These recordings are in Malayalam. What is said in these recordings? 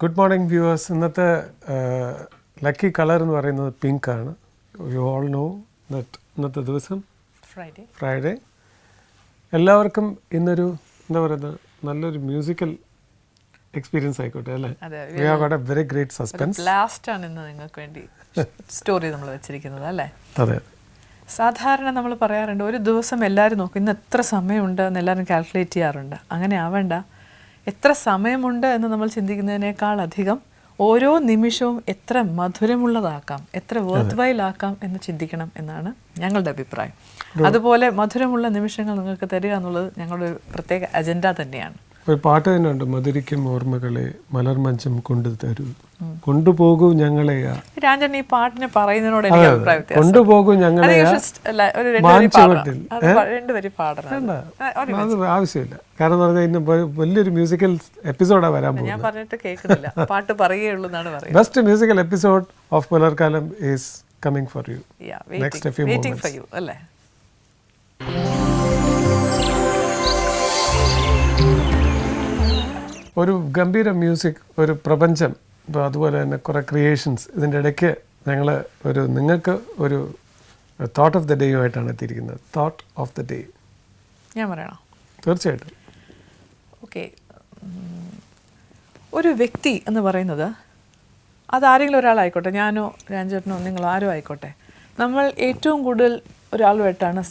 Good morning viewers. ഇന്നത്തെ ലക്കി കളർ എന്ന് പറയുന്നത് പിങ്ക് ആണ്. യു ഓൾ നോ ദറ്റ് ഇന്നത്തെ ദിവസം ഫ്രൈഡേ. എല്ലാവർക്കും ഇന്നൊരു എന്താ പറയുന്നത് നല്ലൊരു മ്യൂസിക്കൽ എക്സ്പീരിയൻസ് ആയിക്കോട്ടെ അല്ലേ? We have got A very great suspense. Last ആണ് ഇന്ന് നിങ്ങൾക്ക് വേണ്ടി സ്റ്റോറി നമ്മൾ വെച്ചിരിക്കുന്നത് അല്ലേ? അതെ. സാധാരണ നമ്മൾ പറയാറുണ്ട് ഒരു ദിവസം എല്ലാവരും നോക്കും ഇന്ന് എത്ര സമയമുണ്ട് എന്ന് എല്ലാവരും കാൽക്കുലേറ്റ് ചെയ്യാറുണ്ട്. അങ്ങനെ ആവേണ്ട. എത്ര സമയമുണ്ട് എന്ന് നമ്മൾ ചിന്തിക്കുന്നതിനേക്കാൾ അധികം ഓരോ നിമിഷവും എത്ര മധുരമുള്ളതാക്കാം, എത്ര വർത്ത് വൈൽ ആക്കാം എന്ന് ചിന്തിക്കണം എന്നാണ് ഞങ്ങളുടെ അഭിപ്രായം. അതുപോലെ മധുരമുള്ള നിമിഷങ്ങൾ നിങ്ങൾക്ക് തരിക എന്നുള്ളത് ഞങ്ങളുടെ ഒരു പ്രത്യേക അജണ്ട തന്നെയാണ്. ഒരു പാട്ട് തന്നെ ഉണ്ട്, മധുരിക്കും ഓർമ്മകളെ മലർമഞ്ചം കൊണ്ടു തരൂ, കൊണ്ടുപോകൂ ഞങ്ങളെ. രാജൻ ഈ പാട്ടിനെ പറയുന്നതിനോട് എനിക്ക് അഭിപ്രായം കൊണ്ടുപോകൂ ഞങ്ങളെ ആവശ്യമില്ല. കാരണം എന്ന് പറഞ്ഞാൽ ഇന്ന് വലിയൊരു മ്യൂസിക്കൽ എപ്പിസോഡാണ് വരാൻ പോകുന്നത്. ഞാൻ പറഞ്ഞിട്ട് കേൾക്കുന്നില്ല, പാട്ട് പറയുകയുള്ളൂ എന്നാണ് പറയുന്നത്. Best musical episode of Pularkalam is coming for you. Next few moments അല്ലേ? ഒരു ഗംഭീര മ്യൂസിക്, ഒരു പ്രപഞ്ചം, ഇപ്പോൾ അതുപോലെ തന്നെ കുറേ ക്രിയേഷൻസ്. ഇതിൻ്റെ ഇടയ്ക്ക് ഞങ്ങൾ നിങ്ങൾക്ക് ഒരു തോട്ട് ഓഫ് ദ ഡേയുമായിട്ടാണ് എത്തിയിരിക്കുന്നത്. തോട്ട് ഓഫ് ദ ഡേ ഞാൻ പറയണോ? തീർച്ചയായിട്ടും. ഓക്കെ, ഒരു വ്യക്തി എന്ന് പറയുന്നത് അതാരെങ്കിലും ഒരാളായിക്കോട്ടെ, ഞാനോ രാജേട്ടനോ നിങ്ങളോ ആരോ ആയിക്കോട്ടെ, നമ്മൾ ഏറ്റവും കൂടുതൽ ഒരാളുമായിട്ടാണ്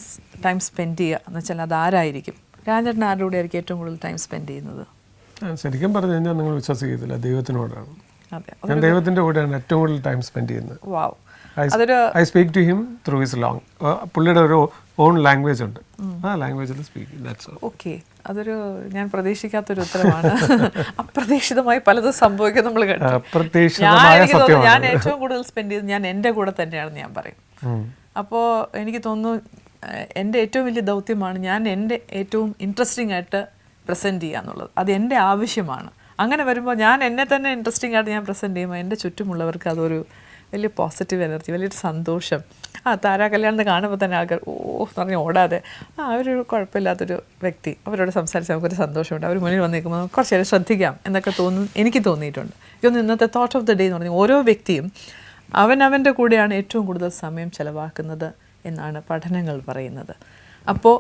ടൈം സ്പെൻഡ് ചെയ്യുക എന്ന് വെച്ചാൽ അതാരായിരിക്കും? രാജേട്ടൻ ആരുടെ കൂടെ ആയിരിക്കും ഏറ്റവും കൂടുതൽ ടൈം സ്പെൻഡ് ചെയ്യുന്നത്? ശരിക്കും പറഞ്ഞു കഴിഞ്ഞാൽ നിങ്ങൾ വിശ്വസിക്കത്തില്ല, ദൈവത്തിനോടാണ്. ഞാൻ ദൈവത്തിൻ്റെ കൂടെയാണ് ഏറ്റവും കൂടുതൽ ടൈം സ്പെൻഡ് ചെയ്യുന്നത്. I speak to him through his long. പുള്ളിയുടെ ഒരു ഓൺ ലാംഗ്വേജ് ഉണ്ട്, ആ ലാംഗ്വേജിൽ സ്പീക്ക്. ഓക്കെ, അതൊരു ഞാൻ പ്രതീക്ഷിക്കാത്തൊരു ഉത്തരമാണ്. അപ്രതീക്ഷിതമായി പലതും സംഭവിക്കും. നമ്മൾ ഞാൻ ഏറ്റവും കൂടുതൽ സ്പെൻഡ് ചെയ്ത് ഞാൻ എൻ്റെ കൂടെ തന്നെയാണെന്ന് ഞാൻ പറയും. അപ്പോൾ എനിക്ക് തോന്നുന്നു എൻ്റെ ഏറ്റവും വലിയ ദൗത്യമാണ് ഞാൻ എൻ്റെ ഏറ്റവും ഇൻട്രസ്റ്റിംഗ് ആയിട്ട് പ്രസൻറ്റ് ചെയ്യുക എന്നുള്ളത്. അത് എൻ്റെ ആവശ്യമാണ്. അങ്ങനെ വരുമ്പോൾ ഞാൻ എന്നെ തന്നെ ഇൻട്രസ്റ്റിംഗ് ആയിട്ട് ഞാൻ പ്രസൻറ്റ് ചെയ്യുമ്പോൾ എൻ്റെ ചുറ്റുമുള്ളവർക്ക് അതൊരു വലിയ പോസിറ്റീവ് എനർജി, വലിയൊരു സന്തോഷം. താരാ കല്യാണം കാണുമ്പോൾ തന്നെ ആൾക്കാർ എന്ന് പറഞ്ഞ് ഓടാതെ അവരൊരു കുഴപ്പമില്ലാത്തൊരു വ്യക്തി, അവരോട് സംസാരിച്ച് നമുക്കൊരു സന്തോഷമുണ്ട്. അവർ മുന്നിൽ വന്ന് നിൽക്കുമ്പോൾ കുറച്ച് നേരം ശ്രദ്ധിക്കാം എന്നൊക്കെ എനിക്ക് തോന്നിയിട്ടുണ്ട്. ഇതൊന്നും ഇന്നത്തെ തോട്ട് ഓഫ് ദ ഡേ എന്ന് പറഞ്ഞാൽ ഓരോ വ്യക്തിയും അവനവൻ്റെ കൂടെയാണ് ഏറ്റവും കൂടുതൽ സമയം ചിലവാക്കുന്നത് എന്നാണ് പഠനങ്ങൾ പറയുന്നത്. അപ്പോൾ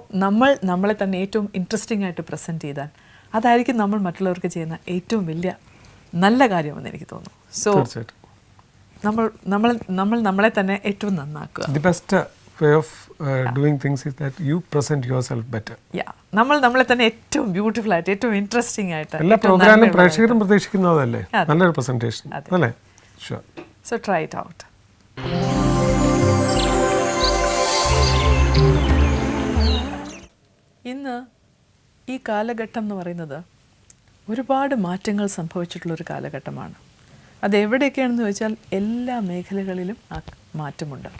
നമ്മളെ തന്നെ ഏറ്റവും ഇൻട്രസ്റ്റിംഗ് ആയിട്ട് പ്രസൻറ്റ് ചെയ്താൽ അതായിരിക്കും നമ്മൾ മറ്റുള്ളവർക്ക് ചെയ്യുന്ന ഏറ്റവും വലിയ നല്ല കാര്യമെന്ന് എനിക്ക് തോന്നുന്നു. സോ നമ്മൾ നമ്മളെ തന്നെ ഏറ്റവും നന്നാക്കുക. The best way of doing things is that you present yourself better. നമ്മൾ നമ്മളെ തന്നെ ഏറ്റവും ബ്യൂട്ടിഫുൾ ആയിട്ട്, ഏറ്റവും ഇൻട്രസ്റ്റിംഗ് ആയിട്ട്. എല്ലാ പ്രോഗ്രാമിലും പ്രേക്ഷകരും പ്രതീക്ഷിക്കുന്നതല്ലേ നല്ലൊരു പ്രസന്റേഷൻ അല്ലേ? Sure. So try it out. ഇന്ന് ഈ കാലഘട്ടം എന്ന് പറയുന്നത് ഒരുപാട് മാറ്റങ്ങൾ സംഭവിച്ചിട്ടുള്ളൊരു കാലഘട്ടമാണ്. അതെവിടെയൊക്കെയാണെന്ന് ചോദിച്ചാൽ എല്ലാ മേഖലകളിലും ആ മാറ്റമുണ്ട്.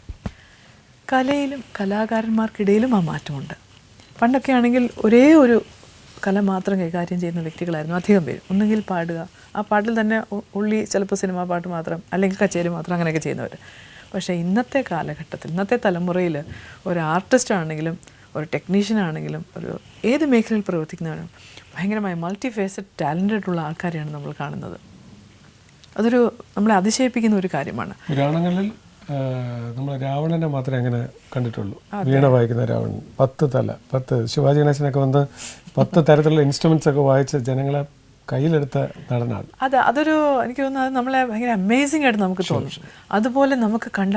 കലയിലും കലാകാരന്മാർക്കിടയിലും ആ മാറ്റമുണ്ട്. പണ്ടൊക്കെ ആണെങ്കിൽ ഒരേ ഒരു കല മാത്രം കൈകാര്യം ചെയ്യുന്ന വ്യക്തികളായിരുന്നു അധികം പേര്. ഒന്നുകിൽ പാടുക, ആ പാട്ടിൽ തന്നെ ചിലപ്പോൾ സിനിമാ പാട്ട് മാത്രം, അല്ലെങ്കിൽ കച്ചേരി മാത്രം, അങ്ങനെയൊക്കെ ചെയ്യുന്നവർ. പക്ഷേ ഇന്നത്തെ കാലഘട്ടത്തിൽ, ഇന്നത്തെ തലമുറയിൽ ഒരു ആർട്ടിസ്റ്റ് ആണെങ്കിലും ഒരു ടെക്നീഷ്യൻ ആണെങ്കിലും ഒരു ഏത് മേഖലയിൽ പ്രവർത്തിക്കുന്നവരും ഭയങ്കരമായ മൾട്ടി ഫേസഡ് ടാലൻറ്റഡ് ഉള്ള ആൾക്കാരെയാണ് നമ്മൾ കാണുന്നത്. അതൊരു നമ്മളെ അതിശയിപ്പിക്കുന്ന ഒരു കാര്യമാണ്. പുരാണങ്ങളിൽ നമ്മൾ രാവണനെ മാത്രമേ അങ്ങനെ കണ്ടിട്ടുള്ളൂ. വീണ വായിക്കുന്ന രാവണൻ, 10 തല, 10 ശിവാജി ഗണേശനൊക്കെ വന്ന് 10 തരത്തിലുള്ള ഇൻസ്ട്രുമെന്റ്സ് ഒക്കെ വായിച്ച് ജനങ്ങളെ കയ്യിലെടുത്ത നടനാണ്. അതൊരു എനിക്ക് തോന്നുന്നു അത് നമ്മളെ ഭയങ്കര അമേസിംഗ് ആയിട്ട് നമുക്ക് തോന്നും. അതുപോലെ നമുക്ക് കണ്ട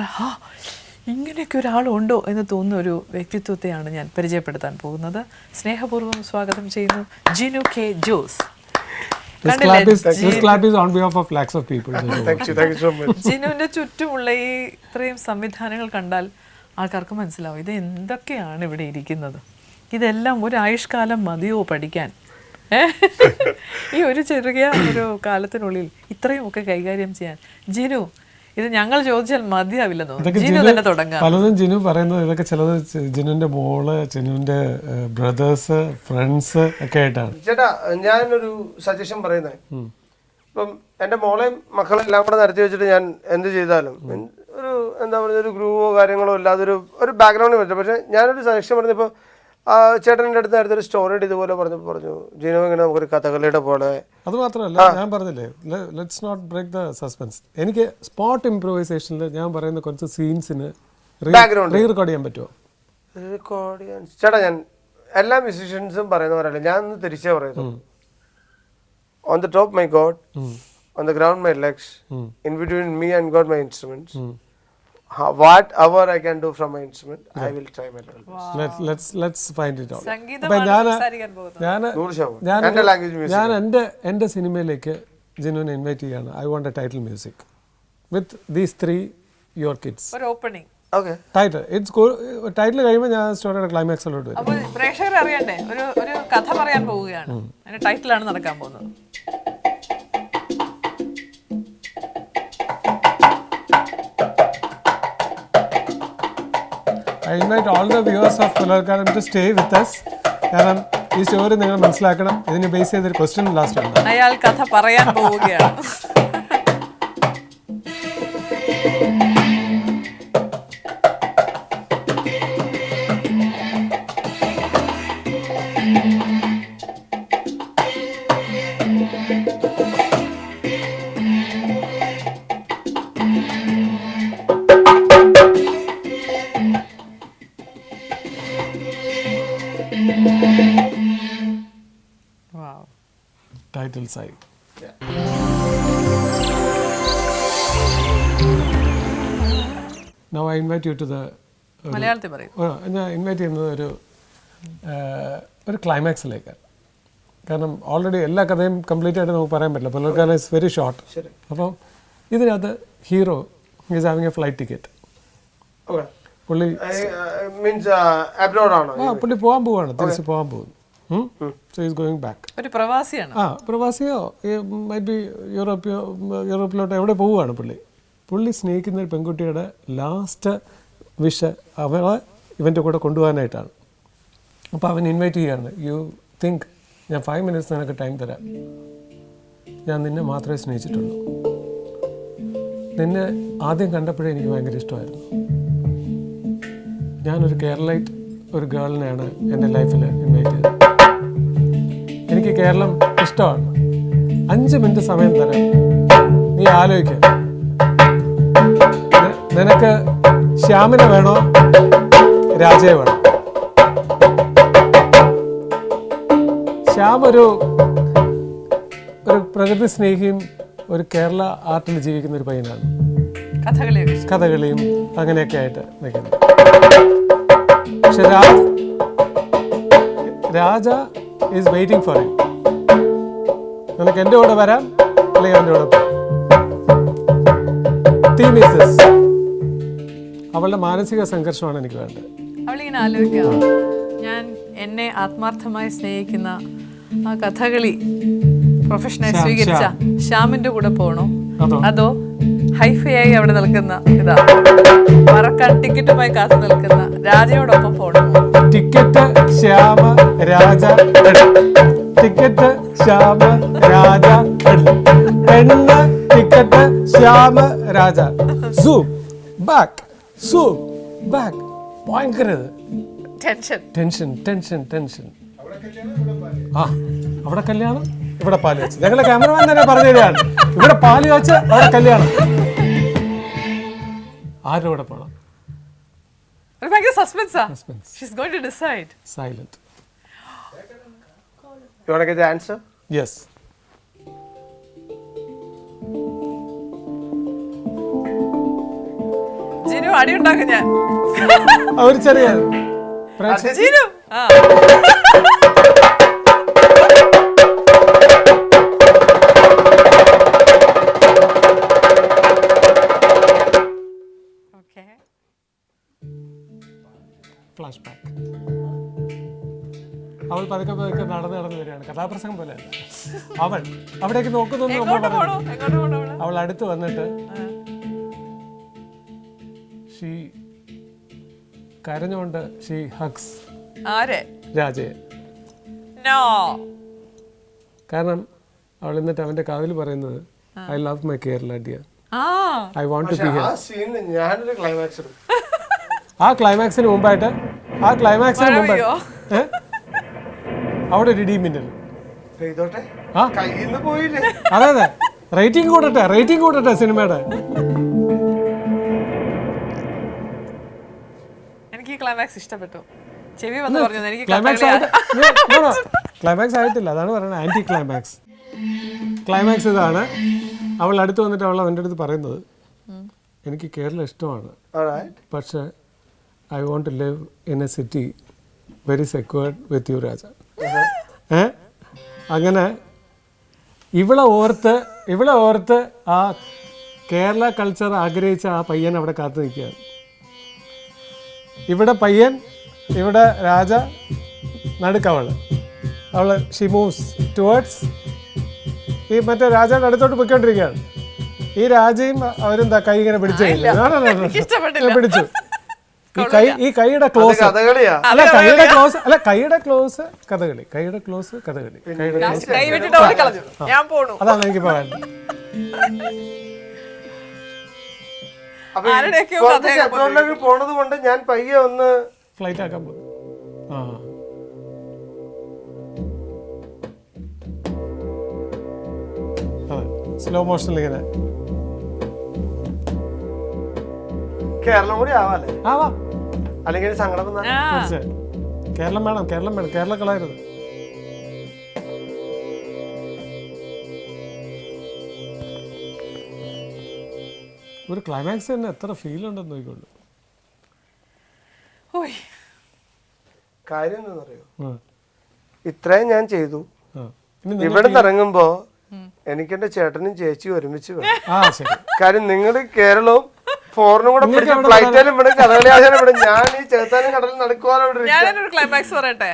ഇങ്ങനെയൊക്കെ ഒരാളുണ്ടോ എന്ന് തോന്നുന്ന ഒരു വ്യക്തിത്വത്തെയാണ് ഞാൻ പരിചയപ്പെടുത്താൻ പോകുന്നത്. സ്നേഹപൂർവ്വം സ്വാഗതം ചെയ്യുന്നു ജിനു കെ ജോസ്. ജിനുവിന്റെ ചുറ്റുമുള്ള ഈ ഇത്രയും സംവിധാനങ്ങൾ കണ്ടാൽ ആൾക്കാർക്ക് മനസ്സിലാവും ഇത് എന്തൊക്കെയാണ് ഇവിടെ ഇരിക്കുന്നത്. ഇതെല്ലാം ഒരു ആയുഷ്കാലം മതിയോ പഠിക്കാൻ? ഈ ഒരു ചെറിയ ഒരു കാലത്തിനുള്ളിൽ ഇത്രയും ഒക്കെ കൈകാര്യം ചെയ്യാൻ ജിനു, ഇത് ഞങ്ങൾ ചോദിച്ചാൽ മതിയാവില്ലെന്നോ. ജിനു തന്നെ തുടങ്ങാം. പലതും ജിനു പറയുന്നത് ഇതൊക്കെ ചിലത് ജിനുവിന്റെ മോള്, ജിനുവിന്റെ ബ്രദേഴ്സ്, ഫ്രണ്ട്സ് ഒക്കെ ആയിട്ടാണ്. ചേട്ടാ, ഞാനൊരു സജഷൻ പറയുന്നത്, ഇപ്പം എൻ്റെ മോളെയും മക്കളെല്ലാം കൂടെ നിരത്തി വെച്ചിട്ട് ഞാൻ എന്ത് ചെയ്താലും ഒരു എന്താ പറയുക ഒരു ഗ്രൂവോ കാര്യങ്ങളോ ഇല്ലാതെ ഒരു ബാക്ക്ഗ്രൗണ്ടിൽ പറ്റും. പക്ഷേ ഞാനൊരു സജഷൻ പറഞ്ഞപ്പോൾ ചേട്ടൻ്റെ അടുത്ത് നേരത്തെ സ്റ്റോറി ഇതുപോലെ പറഞ്ഞു ജിനു ഇങ്ങനെ നമുക്കൊരു കഥകളിയുടെ പോലെ. അത് മാത്രമല്ല, ഞാൻ പറഞ്ഞില്ലേ, let's not break the suspense. എനിക്ക് സ്പോട്ട് ഇംപ്രൂവൈസേഷനിൽ ഞാൻ പറയുന്ന കുറച്ച് സീൻസിന് റീറെക്കോർഡ് ചെയ്യാൻ പറ്റുമോ? ചേട്ടാ, ഞാൻ എല്ലാ മ്യൂസീഷ്യൻസും പറയുന്നവരല്ല, ഞാൻ ഒന്ന് തിരിച്ചേ പറയുന്നു. On the top my God, on the ground my legs, in between me and God my instruments. Whatever I can do from my instrument, I will try my level best. Let's find it out. ഞാൻ എൻ്റെ സിനിമയിലേക്ക് ജിനുവിനെ ഇൻവൈറ്റ് ചെയ്യാണ്. I want A title music with these 3 your kids. ഒരു ഓപ്പണിംഗ് ടൈറ്റിൽ ടൈറ്റിൽ കഴിയുമ്പോൾ ഞാൻ സ്റ്റോറിയുടെ ക്ലൈമാക്സിലോട്ട് വരും. അപ്പോൾ പ്രേക്ഷകർ അറിയണ്ടേ, ഒരു കഥ പറയാൻ പോവുകയാണ്, അതിന്റെ ടൈറ്റിലാണ് നടക്കാൻ പോകുന്നത്. I invite all the viewers of Pularkalam to stay with us. കാരണം ഈ സ്റ്റോറി നിങ്ങൾ മനസ്സിലാക്കണം. ഇതിനെ ബേസ് ചെയ്തൊരു ക്വസ്റ്റ്യൻ ലാസ്റ്റ് ഉണ്ട്. അയാൾ കഥ പറയാൻ പോവുകയാണ്. Title side. Now I invite you to the മലയാളത്തിൽ പറയും. ഞാൻ ഇൻവൈറ്റ് ചെയ്യുന്നത് ഒരു ക്ലൈമാക്സിലേക്ക്. കാരണം ഓൾറെഡി എല്ലാ കഥയും കംപ്ലീറ്റ് ആയിട്ട് നമുക്ക് പറയാൻ പറ്റില്ല. പുലർക്കാലം ഇസ് വെരി ഷോർട്ട്. അപ്പം ഇതിനകത്ത് hero is having A flight ticket. പുള്ളി പുള്ളി പോകാൻ പോവാണ്, തിരിച്ച് പോകാൻ പോകുന്നു. So he's going back. ഒരു പ്രവാസിയാണ്. പ്രവാസിയോ മൈറ്റ് ബി യൂറോപ്പിലോട്ട് എവിടെ പോവുകയാണ് പുള്ളി സ്നേഹിക്കുന്ന ഒരു പെൺകുട്ടിയുടെ ലാസ്റ്റ് വിഷ് അവളെ ഇവൻ്റെ കൂടെ കൊണ്ടുപോകാനായിട്ടാണ്. അപ്പോൾ അവൻ ഇൻവൈറ്റ് ചെയ്യുകയാണ്. യു തിങ്ക് ഞാൻ 5 minutes നിനക്ക് ടൈം തരാം, ഞാൻ നിന്നെ മാത്രമേ സ്നേഹിച്ചിട്ടുള്ളൂ, നിന്നെ ആദ്യം കണ്ടപ്പോഴേ എനിക്ക് ഭയങ്കര ഇഷ്ടമായിരുന്നു, ഞാനൊരു കേരളൈറ്റ് ഒരു ഗേളിനെയാണ് എൻ്റെ ലൈഫിൽ ഇൻവൈറ്റ് ചെയ്തത്, എനിക്ക് കേരളം ഇഷ്ടമാണ്, 5 minutes സമയം തരാം, നീ ആലോചിക്ക, നിനക്ക് ശ്യാമിനെ വേണോ രാജയെ വേണോ? ശ്യാം ഒരു പ്രകൃതി സ്നേഹിയും ഒരു കേരള ആർട്ടിൽ ജീവിക്കുന്ന ഒരു പയ്യനാണ്, കഥകളിയും അങ്ങനെയൊക്കെ ആയിട്ട് നിൽക്കുന്നത്. പക്ഷെ രാജ ഈസ് വെയിറ്റിംഗ് ഫോർ യു. നിനക്ക് എൻ്റെ കൂടെ വരാം അല്ലെങ്കിൽ എൻ്റെ കൂടെ പോകാം. Theme is this. അവളുടെ മാനസിക സംഘർഷമാണ് എനിക്ക് വേണ്ടത്. അവളിങ്ങനെ ആലോചിക്കാം, ഞാൻ എന്നെ ആത്മാർത്ഥമായി സ്നേഹിക്കുന്ന ആ കഥകളി പ്രൊഫഷണൽ സ്വീകരിച്ച ശ്യാമിന്റെ കൂടെ പോകണോ, അതോ ഹൈഫയായി അവിടെ നിൽക്കുന്ന ഇതാ മറക്കാൻ ടിക്കറ്റുമായി കാത്തു നിൽക്കുന്ന രാജയോടൊപ്പം പോകണോ? ടിക്കറ്റ് ശ്യാമ രാജ, ടിക്കറ്റ് ശ്യാമ രാജ, പെണ്ണ് ticket Shyama Raja. Zoom back, zoom back. ഭയങ്കര ടെൻഷൻ. ആ, അവിടെ കല്യാണം, ഇവിടെ പാല് വെച്ച്. ഞങ്ങളുടെ ക്യാമറമാൻ തന്നെ പറഞ്ഞു തരികയാണ്, ഇവിടെ പാല് വെച്ച് അവിടെ കല്യാണം. ആരുടെ കൂടെ പോകണം? Suspense. She's going to decide. Silent. You want to get the answer? Yes. Jinu അടി ഉണ്ടാക്കും ഞാൻ. ഒരു ചെറിയ ജിനു ഫ്ലാഷ് ബാക്ക്. അവൾ പതുക്കെ നടന്ന് വരികയാണ്, കഥാപ്രസംഗം പോലെ. അവൾ അവിടേക്ക് നോക്കുന്നു. അവൾ അടുത്ത് വന്നിട്ട് ഷീ കരഞ്ഞുകൊണ്ട് ഷീ ഹഗ്സ് രാജയെ. കാരണം അവൾ എന്നിട്ട് അവന്റെ കാതിൽ പറയുന്നത്, I love my Kerala dear, I want to be here. ആ ക്ലൈമാക്സിന് മുമ്പായിട്ട് അവിടെ ഒരു ഇടി മിന്നൽ. പെയ്തോട്ടെ, ആ കയ്യിൽ നിന്ന് പോയില്ലേ? അതെ അതെ, റേറ്റിംഗ് കൂടട്ടെ സിനിമയുടെ. എനിക്ക് ക്ലൈമാക്സ് ഇഷ്ടപ്പെട്ടു. ചെവി വന്ന് പറഞ്ഞു എനിക്ക് ക്ലൈമാക്സ് ആയിട്ടില്ല, അതാണ് പറയുന്നത് ആന്റി ക്ലൈമാക്സ്. ക്ലൈമാക്സ് ഇതാണ്. അവൾ അടുത്ത് വന്നിട്ട് അവൾ അവൻ്റെ അടുത്ത് പറയുന്നത്, എനിക്ക് കേരളം ഇഷ്ടമാണ്, പക്ഷേ I want to live in a city very secured with you Raja. അങ്ങനെ ഇവളെ ഓർത്ത് ആ കേരള കൾച്ചർ ആഗ്രഹിച്ച ആ പയ്യൻ അവിടെ കാത്തു നിൽക്കുകയാണ്. ഇവിടെ പയ്യൻ, ഇവിടെ രാജ, നടുക്കവള്. അവള് ഷി മൂവ്സ് ടുവേർഡ്സ് ഈ മറ്റേ രാജയുടെ അടുത്തോട്ട് പൊയ്ക്കൊണ്ടിരിക്കുകയാണ്. ഈ രാജയും അവരെന്താ കൈ ഇങ്ങനെ പിടിച്ചു പിടിച്ചു. ഈ കൈയുടെ ക്ലോസ് കഥകളി. അതാണ് എനിക്ക് പറയാനുള്ളത്. പോണത് കൊണ്ട് ഞാൻ പയ്യെ ഒന്ന് ഫ്ലൈറ്റ് ആക്കാൻ പോകും. സ്ലോ മോഷനിൽ ഇങ്ങനെ കേരളം കൂടി ആവാല്ലേ? ആവാം, അല്ലെങ്കിൽ സങ്കടം തീർച്ചയായും. കേരളം വേണം, കേരളം കളയരുത്. ഒരു ക്ലൈമാക്സ് തന്നെ എത്ര ഫീൽ ഉണ്ടെന്ന് നോക്കിക്കൊള്ളു. കാര്യം എന്താണെന്നറിയോ, ഇത്രയും ഞാൻ ചെയ്തു. ഇവിടെ നിന്ന് ഇറങ്ങുമ്പോ എനിക്ക് എന്റെ ചേട്ടനും ചേച്ചിയും ഒരുമിച്ച് വേണം. കാര്യം നിങ്ങൾ കേരളവും ഫോറിനും കൂടെ ഫ്ലൈറ്റിലും വിടും, കഥകളി ആശാനും വിടും. ഞാൻ ഈ ചേർത്താനും കടലിൽ നടക്കുവാനോ. ഞാനൊരു ക്ലൈമാക്സ് പറയട്ടെ.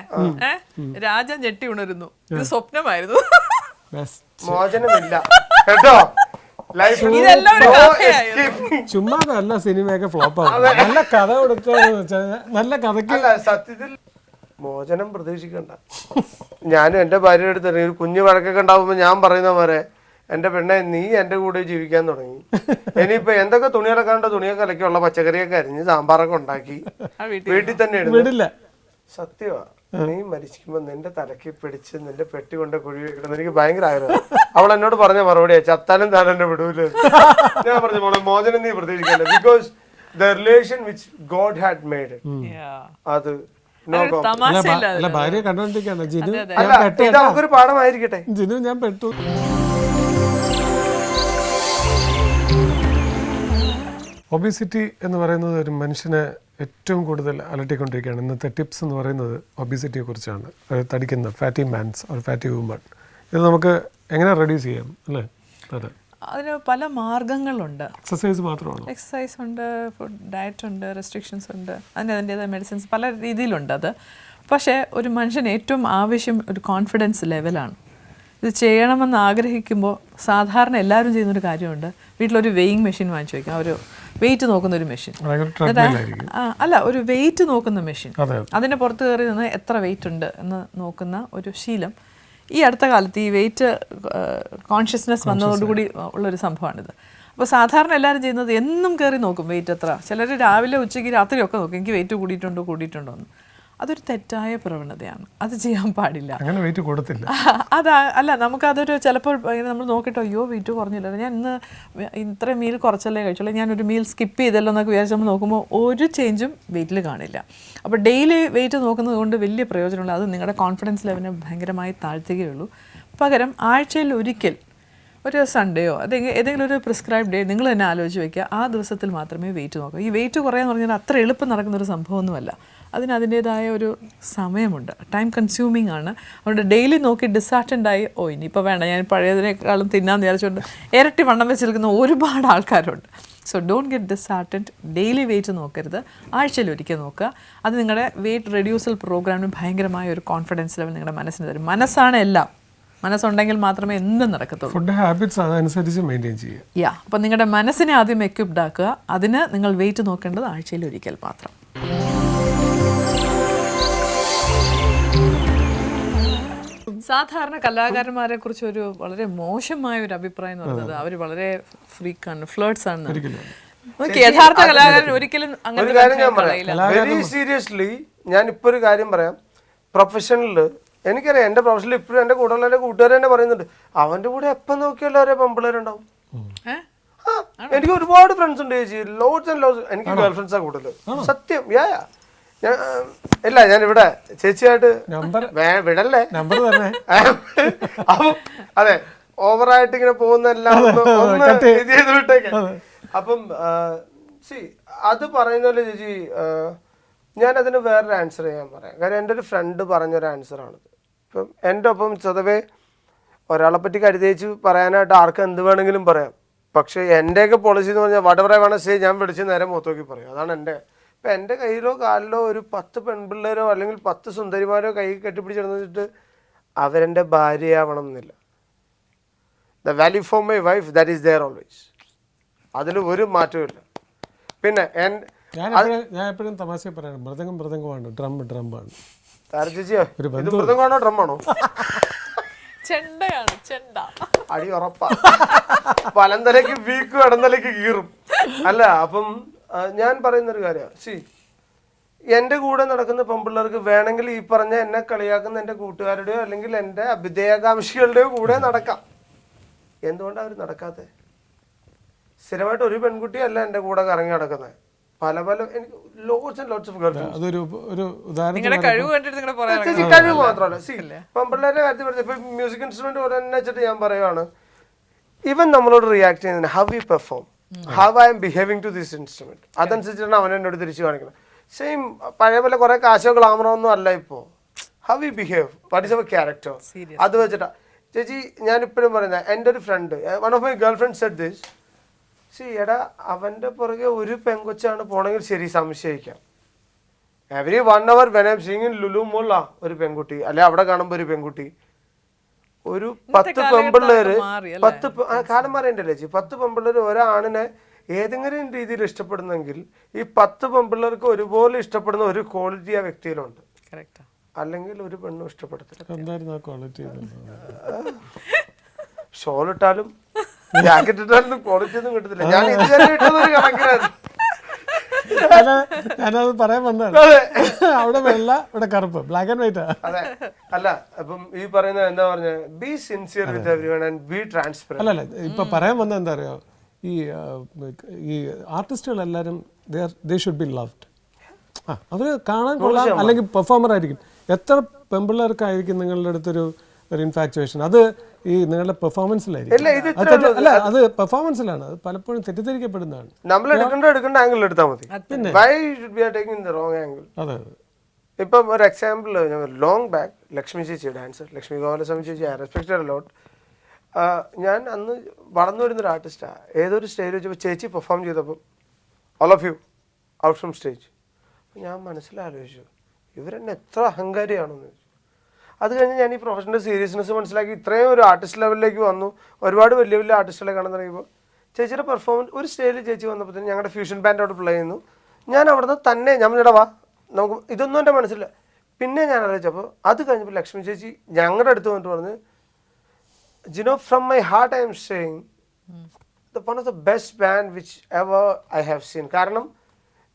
രാജ ഞെട്ടി ഉണരുന്നു, ഇത് സ്വപ്നമായിരുന്നു, മോചനമില്ല കേട്ടോ. ചുമ്മാ നല്ല സിനിമയൊക്കെ ഫ്ലോപ്പ് ആവും. നല്ല കഥ കൊടുക്കാന്ന് വെച്ചാൽ നല്ല കഥയ്ക്ക് സത്യത്തിൽ മോചനം പ്രതീക്ഷിക്കണ്ട. ഞാനും എന്റെ ഭാര്യയുടെ അടുത്ത് ഒരു കുഞ്ഞു വഴക്കൊക്കെ ഉണ്ടാവുമ്പോ ഞാൻ പറയുന്ന പോലെ, എന്റെ പെണ്ണെ നീ എന്റെ കൂടെ ജീവിക്കാൻ തുടങ്ങി. ഇനിയിപ്പോ എന്തൊക്കെ തുണിയൊക്കെ തുണിയൊക്കെ അലക്കുള്ള പച്ചക്കറിയൊക്കെ അരിഞ്ഞ് സാമ്പാറൊക്കെ ഉണ്ടാക്കി വീട്ടിൽ തന്നെ ഇടുന്നില്ല. സത്യമാ, നീ മരിക്കുമ്പോ നിന്റെ തലക്ക് പിടിച്ച് നിന്റെ പെട്ടി കൊണ്ട് കുഴി വെക്കണം എനിക്ക് ഭയങ്കര ആഗ്രഹം. അവൾ എന്നോട് പറഞ്ഞ മറുപടിയാ, ചത്താലും താൻ എന്നെ വിടൂല. ഞാൻ പറഞ്ഞു മോളെ, മോചനം നീ പ്രതീക്ഷിക്കണ്ട. Because the relation which God had made അത് ഭാര്യ കണ്ടോണ്ടിരിക്കാണ്. നമുക്കൊരു പാഠമായിരിക്കട്ടെ. ജിനു, ഞാൻ പെട്ടു. ഒബിസിറ്റി എന്ന് പറയുന്നത് ഒരു മനുഷ്യനെ ഏറ്റവും കൂടുതൽ അലട്ടിക്കൊണ്ടിരിക്കുകയാണ്. ഇന്നത്തെ ടിപ്സ് എന്ന് പറയുന്നത് ഒബിസിറ്റിയെ കുറിച്ചാണ്. തടിക്കുന്ന ഫാറ്റി മാൻസ് ഒരു ഫാറ്റി വുമൺ, ഇത് നമുക്ക് എങ്ങനെ റെഡ്യൂസ് ചെയ്യാം അല്ലേ? അതെ, അതിന് പല മാർഗങ്ങളുണ്ട്. എക്സസൈസ് മാത്രമാണ്. എക്സസൈസ് ഉണ്ട്, ഫുഡ് ഡയറ്റ് ഉണ്ട്, റെസ്ട്രിക്ഷൻസ് ഉണ്ട്, അതിൻ്റെതായ മെഡിസിൻസ് പല രീതിയിലുണ്ട് അത്. പക്ഷേ ഒരു മനുഷ്യന് ഏറ്റവും ആവശ്യം ഒരു കോൺഫിഡൻസ് ലെവലാണ്. ഇത് ചെയ്യണമെന്ന് ആഗ്രഹിക്കുമ്പോൾ സാധാരണ എല്ലാവരും ചെയ്യുന്നൊരു കാര്യമുണ്ട്, വീട്ടിലൊരു വെയിങ് മെഷീൻ വാങ്ങിച്ചു വയ്ക്കാം, ഒരു വെയിറ്റ് നോക്കുന്ന ഒരു മെഷീൻ. അല്ല, ഒരു വെയിറ്റ് നോക്കുന്ന മെഷീൻ, അതിൻ്റെ പുറത്ത് കയറി നിന്ന് എത്ര വെയിറ്റ് ഉണ്ട് എന്ന് നോക്കുന്ന ഒരു ശീലം ഈ അടുത്ത കാലത്ത് ഈ വെയിറ്റ് കോൺഷ്യസ്നെസ് വന്നതോടുകൂടി ഉള്ളൊരു സംഭവമാണിത്. അപ്പോൾ സാധാരണ എല്ലാവരും ചെയ്യുന്നത് എന്നും കയറി നോക്കും വെയിറ്റ് എത്ര. ചിലർ രാവിലെ ഉച്ചയ്ക്ക് രാത്രിയൊക്കെ നോക്കും എനിക്ക് വെയിറ്റ് കൂടിയിട്ടുണ്ടോ എന്ന്. അതൊരു തെറ്റായ പ്രവണതയാണ്, അത് ചെയ്യാൻ പാടില്ല. അങ്ങനെ വെയിറ്റ് കൊടുത്തില്ല. അല്ല, നമുക്കതൊരു ചിലപ്പോൾ നമ്മൾ നോക്കിയിട്ടോ അയ്യോ വെയിറ്റ് കുറഞ്ഞില്ല, ഞാൻ ഇന്ന് ഇത്ര മീൽ കുറച്ചല്ലേ കഴിച്ചുള്ളൂ, ഞാനൊരു മീൽ സ്കിപ്പ് ചെയ്തല്ലോ എന്നൊക്കെ വിചാരിച്ച് നമ്മൾ നോക്കുമ്പോൾ ഒരു ചേഞ്ചും വെയിറ്റിൽ കാണില്ല. അപ്പോൾ ഡെയിലി വെയിറ്റ് നോക്കുന്നത് കൊണ്ട് വലിയ പ്രയോജനമുള്ള അത് നിങ്ങളുടെ കോൺഫിഡൻസ് ലെവലിനെ ഭയങ്കരമായി താഴ്ത്തുകയുള്ളൂ. പകരം ആഴ്ചയിൽ ഒരിക്കൽ ഒരു സൺഡേയോ ഏതെങ്കിലും ഒരു പ്രിസ്ക്രൈബ് ഡേ നിങ്ങൾ തന്നെ ആലോചിച്ച് വയ്ക്കുക, ആ ദിവസത്തിൽ മാത്രമേ വെയിറ്റ് നോക്കൂ. ഈ വെയിറ്റ് കുറയാന്ന് പറഞ്ഞാൽ അത്ര എളുപ്പം നടക്കുന്നൊരു സംഭവമൊന്നുമല്ല. അതിൻ്റേതായ ഒരു സമയമുണ്ട്, ടൈം കൺസ്യൂമിങ് ആണ്. അതുകൊണ്ട് ഡെയിലി നോക്കി ഡിസാറ്റൻഡായി ഇനിയിപ്പോൾ വേണ്ട ഞാൻ പഴയതിനേക്കാളും തിന്നാന്ന് വിചാരിച്ചുകൊണ്ട് ഇരട്ടി വണ്ണം വെച്ചിരിക്കുന്ന ഒരുപാട് ആൾക്കാരുണ്ട്. So don't get disheartened. Daily weight നോക്കരുത്, ആഴ്ചയിൽ ഒരിക്കൽ നോക്കുക. അത് നിങ്ങളുടെ വെയിറ്റ് റെഡ്യൂസൽ പ്രോഗ്രാമിന് ഭയങ്കരമായ ഒരു കോൺഫിഡൻസ് ലെവൽ നിങ്ങളുടെ മനസ്സിന് തരും. മനസ്സാണ് എല്ലാം, മനസ്സുണ്ടെങ്കിൽ മാത്രമേ എന്തും നടക്കത്തുള്ളൂ. ഫുഡ് ഹാബിറ്റ്സ് അതനുസരിച്ച് മെയിൻറ്റെയിൻ ചെയ്യുക. അപ്പോൾ നിങ്ങളുടെ മനസ്സിനെ ആദ്യം എക്വിപ്ഡ് ആക്കുക. അതിന് നിങ്ങൾ വെയിറ്റ് നോക്കേണ്ടത് ആഴ്ചയിൽ ഒരിക്കൽ മാത്രം. സാധാരണ കലാകാരന്മാരെ കുറിച്ച് ഒരു വളരെ മോശമായ ഒരു അഭിപ്രായം എന്ന് പറയുന്നത് അവർ വളരെ ഫ്രീക്കാണ്, ഫ്ലേർട്സ് ആണ്. യഥാർത്ഥ കലാകാരൻ ഒരിക്കലും അങ്ങനെ. വെരി സീരിയസ്ലി ഞാൻ ഇപ്പൊ ഒരു കാര്യം പറയാം, പ്രൊഫഷനിൽ എനിക്കറിയാം, എൻ്റെ പ്രൊഫഷനിൽ ഇപ്പോഴും എൻ്റെ കൂടെയുള്ള എൻ്റെ കൂട്ടുകാർ തന്നെ പറയുന്നുണ്ട്, അവൻ്റെ കൂടെ എപ്പം നോക്കിയാലും ഒരേ പെമ്പിള്ളേരുണ്ടാവും. എനിക്ക് ഒരുപാട് ഫ്രണ്ട്സ് ഉണ്ട് ചേച്ചി, ലോഡ്സ് ആൻഡ് ലോഡ്സ്. എനിക്ക് ഗേൾ ഫ്രണ്ട്സാണ് കൂടുതൽ, സത്യം. ഇല്ല ഞാൻ ഇവിടെ ചേച്ചിയായിട്ട് വിടല്ലേ. അപ്പം അതെ, ഓവറായിട്ട് ഇങ്ങനെ പോകുന്നെല്ലാം ഒന്ന് ഇത് ചെയ്ത് വിട്ടേക്കെ. അപ്പം അത് പറയുന്നല്ലോ ചേച്ചി, ഞാൻ അതിന് വേറൊരു ആൻസർ ചെയ്യാൻ പറയാം. കാരണം എൻ്റെ ഒരു ഫ്രണ്ട് പറഞ്ഞൊരു ആൻസറാണിത്. ഇപ്പം എൻ്റെ ഒപ്പം സ്വതവേ ഒരാളെ പറ്റി കരുതേച്ച് പറയാനായിട്ട് ആർക്കും എന്ത് വേണമെങ്കിലും പറയാം. പക്ഷേ എൻ്റെയൊക്കെ പോളിസി എന്ന് പറഞ്ഞാൽ വടവറെ വേണം ശരി, ഞാൻ വിളിച്ച് നേരെ മുഖത്തോക്കി പറയും. അതാണ് എൻ്റെ. ഇപ്പം എൻ്റെ കയ്യിലോ കാലിലോ ഒരു 10 പെൺപിള്ളേരോ അല്ലെങ്കിൽ 10 സുന്ദരിമാരോ കൈ കെട്ടിപ്പിടിച്ചിരുന്നിട്ട് അവരെൻ്റെ ഭാര്യയാവണം എന്നില്ല. The value for my wife that is there always. അതിൽ ഒരു മാറ്റവും ഇല്ല. പിന്നെ ഞാൻ എപ്പോഴും തമാശ പറയണം, മൃദംഗമാണ്, ഡ്രമ്മാണ്. ചേച്ചിയോ ഇത് മൃദംഗമാണോ ഡ്രമ്മാണോ? അടി ഉറപ്പാ. പലന്തലയ്ക്ക് വീക്കും ഇടന്തലയ്ക്ക് കീറും. അല്ല, അപ്പം ഞാൻ പറയുന്നൊരു കാര്യമാണ്, എൻ്റെ കൂടെ നടക്കുന്ന പെൺപിള്ളേർക്ക് വേണമെങ്കിൽ ഈ പറഞ്ഞ എന്നെ കളിയാക്കുന്ന എൻ്റെ കൂട്ടുകാരുടെയോ അല്ലെങ്കിൽ എൻ്റെ അഭ്യുദയകാംക്ഷികളുടെയോ കൂടെ നടക്കാം. എന്തുകൊണ്ടാണ് അവർ നടക്കാത്തത്? സ്ഥിരമായിട്ട് ഒരു പെൺകുട്ടി അല്ല എൻ്റെ കൂടെ കറങ്ങി നടക്കുന്നത്. പല എനിക്ക് lots and lots of girl friends. കഴിവ് മാത്രമല്ല, പെൺപിള്ളേരുടെ കാര്യത്തിൽ ഇപ്പൊ മ്യൂസിക് ഇൻസ്ട്രുമെന്റ് പോലെ തന്നെ വെച്ചിട്ട് ഞാൻ പറയുവാണ്, ഇവൻ നമ്മളോട് റിയാക്ട് ചെയ്യുന്നത് how we perform, how I am behaving to this instrument. അതനുസരിച്ചിട്ടാണ് അവൻ എന്നോട് തിരിച്ചു കാണിക്കുന്നത്. സെയിം പഴയ പോലെ കുറെ കാശോ ഗ്ലാമറൊന്നും അല്ല ഇപ്പോൾ. How we behave, what is our character, അത് വെച്ചിട്ടാ. ചേച്ചി ഞാൻ ഇപ്പോഴും പറയുന്നത്, എൻ്റെ ഒരു friend, one of my girl friend said this, എടാ അവൻ്റെ പുറകെ ഒരു പെങ്കൊച്ചാണ് പോണെങ്കിൽ ശരി സംശയിക്കാം. Every 1 hour when I am seeing in Lulu mall ഒരു പെൺകുട്ടി, അല്ലെ അവിടെ കാണുമ്പോൾ ഒരു പെൺകുട്ടി, ഒരു 10 പെൺപിള്ളേര്, 10 കാലം മാറിയല്ലേ ചേച്ചി, 10 പെൺപിള്ളേര് ഒരാണിനെ ഏതെങ്കിലും രീതിയിൽ ഇഷ്ടപ്പെടുന്നെങ്കിൽ ഈ 10 പെൺപിള്ളേർക്ക് ഒരുപോലെ ഇഷ്ടപ്പെടുന്ന ഒരു ക്വാളിറ്റി ആ വ്യക്തിയിലുണ്ട്. അല്ലെങ്കിൽ ഒരു പെണ്ണും ഇഷ്ടപ്പെടുത്തില്ല. ഷോൾ ഇട്ടാലും ജാക്കറ്റ് ഇട്ടാലും ക്വാളിറ്റി ഒന്നും കിട്ടത്തില്ല. ഞാൻ ഇതുവരെ ഇട്ടതൊരു കണക്കിനായിരുന്നു. ഞാനത് പറയാൻ വന്നതാണ്. അവിടെ വെള്ള, ഇവിടെ കറുപ്പ്, ബ്ലാക്ക് ആൻഡ് വൈറ്റ്. അതെ, അല്ല അപ്പം ഈ പറയുന്നത് എന്താ പറഞ്ഞ, B sincere with everyone and B transparent. അല്ലല്ല, ഇപ്പൊ പറയാൻ വന്നത് എന്താ അറിയോ, ഈ ആർട്ടിസ്റ്റുകൾ എല്ലാവരും ദേ ഷുഡ് ബി ലവ്ഡ്. അവര് കാണാൻ കൊള്ളാം, അല്ലെങ്കിൽ പെർഫോമർ ആയിരിക്കും. എത്ര പെൺപിള്ളേർക്കായിരിക്കും നിങ്ങളുടെ അടുത്തൊരു ഇൻഫാക്ച്വേഷൻ, അത് ഈ നിങ്ങളുടെ പെർഫോമൻസിലായിരിക്കും. അല്ല, അത് പെർഫോമൻസിലാണ്, അത് പലപ്പോഴും തെറ്റിദ്ധരിക്കപ്പെടുന്നതാണ്. നമ്മൾ എടുക്കേണ്ട ആംഗിൾ എടുത്താൽ മതി. Why should be taking the wrong angle? അതെ. ഇപ്പം ഒരു എക്സാമ്പിൾ, ലോങ് ബാക്ക് ലക്ഷ്മി ചേച്ചി ഡാൻസർ, ലക്ഷ്മി ഗോപാലസ്വാമി ചേച്ചി, ഐ റെസ്പെക്റ്റഡ് എ ലോട്ട്. ഞാൻ അന്ന് വളർന്നു വരുന്നൊരു ആർട്ടിസ്റ്റാണ്. ഏതൊരു സ്റ്റേജിൽ വെച്ചപ്പോൾ ചേച്ചി പെർഫോം ചെയ്തപ്പോൾ all of you out from stage, ഞാൻ മനസ്സിലാലോചിച്ചു ഇവരെന്നെ എത്ര അഹങ്കാരിയാണെന്ന് ചോദിച്ചു. അത് കഴിഞ്ഞ് ഞാൻ ഈ പ്രൊഫഷണൽ സീരിയസ്നെസ് മനസ്സിലാക്കി ഇത്രയും ഒരു ആർട്ടിസ്റ്റ് ലെവലിലേക്ക് വന്നു. ഒരുപാട് വലിയ വലിയ ആർട്ടിസ്റ്റുകളെ കാണാൻ തുടങ്ങിയപ്പോൾ ചേച്ചിയുടെ പെർഫോമൻസ് ഒരു സ്റ്റേജിൽ ചേച്ചി വന്നപ്പോഴത്തേനും ഞങ്ങളുടെ ഫ്യൂഷൻ ബാൻഡ് അവിടെ പ്ലേ ചെയ്യുന്നു. ഞാൻ അവിടുന്ന് തന്നെ ഞാൻ വാ നമുക്ക് ഇതൊന്നും എൻ്റെ മനസ്സില്ല. പിന്നെ ഞാൻ ആലോചിച്ചപ്പോൾ അത് കഴിഞ്ഞപ്പോൾ ലക്ഷ്മി ചേച്ചി ഞങ്ങളുടെ അടുത്ത് വന്നിട്ട് പറഞ്ഞ്, Jino from my heart I am saying the one of the best band which ever I have seen. കാരണം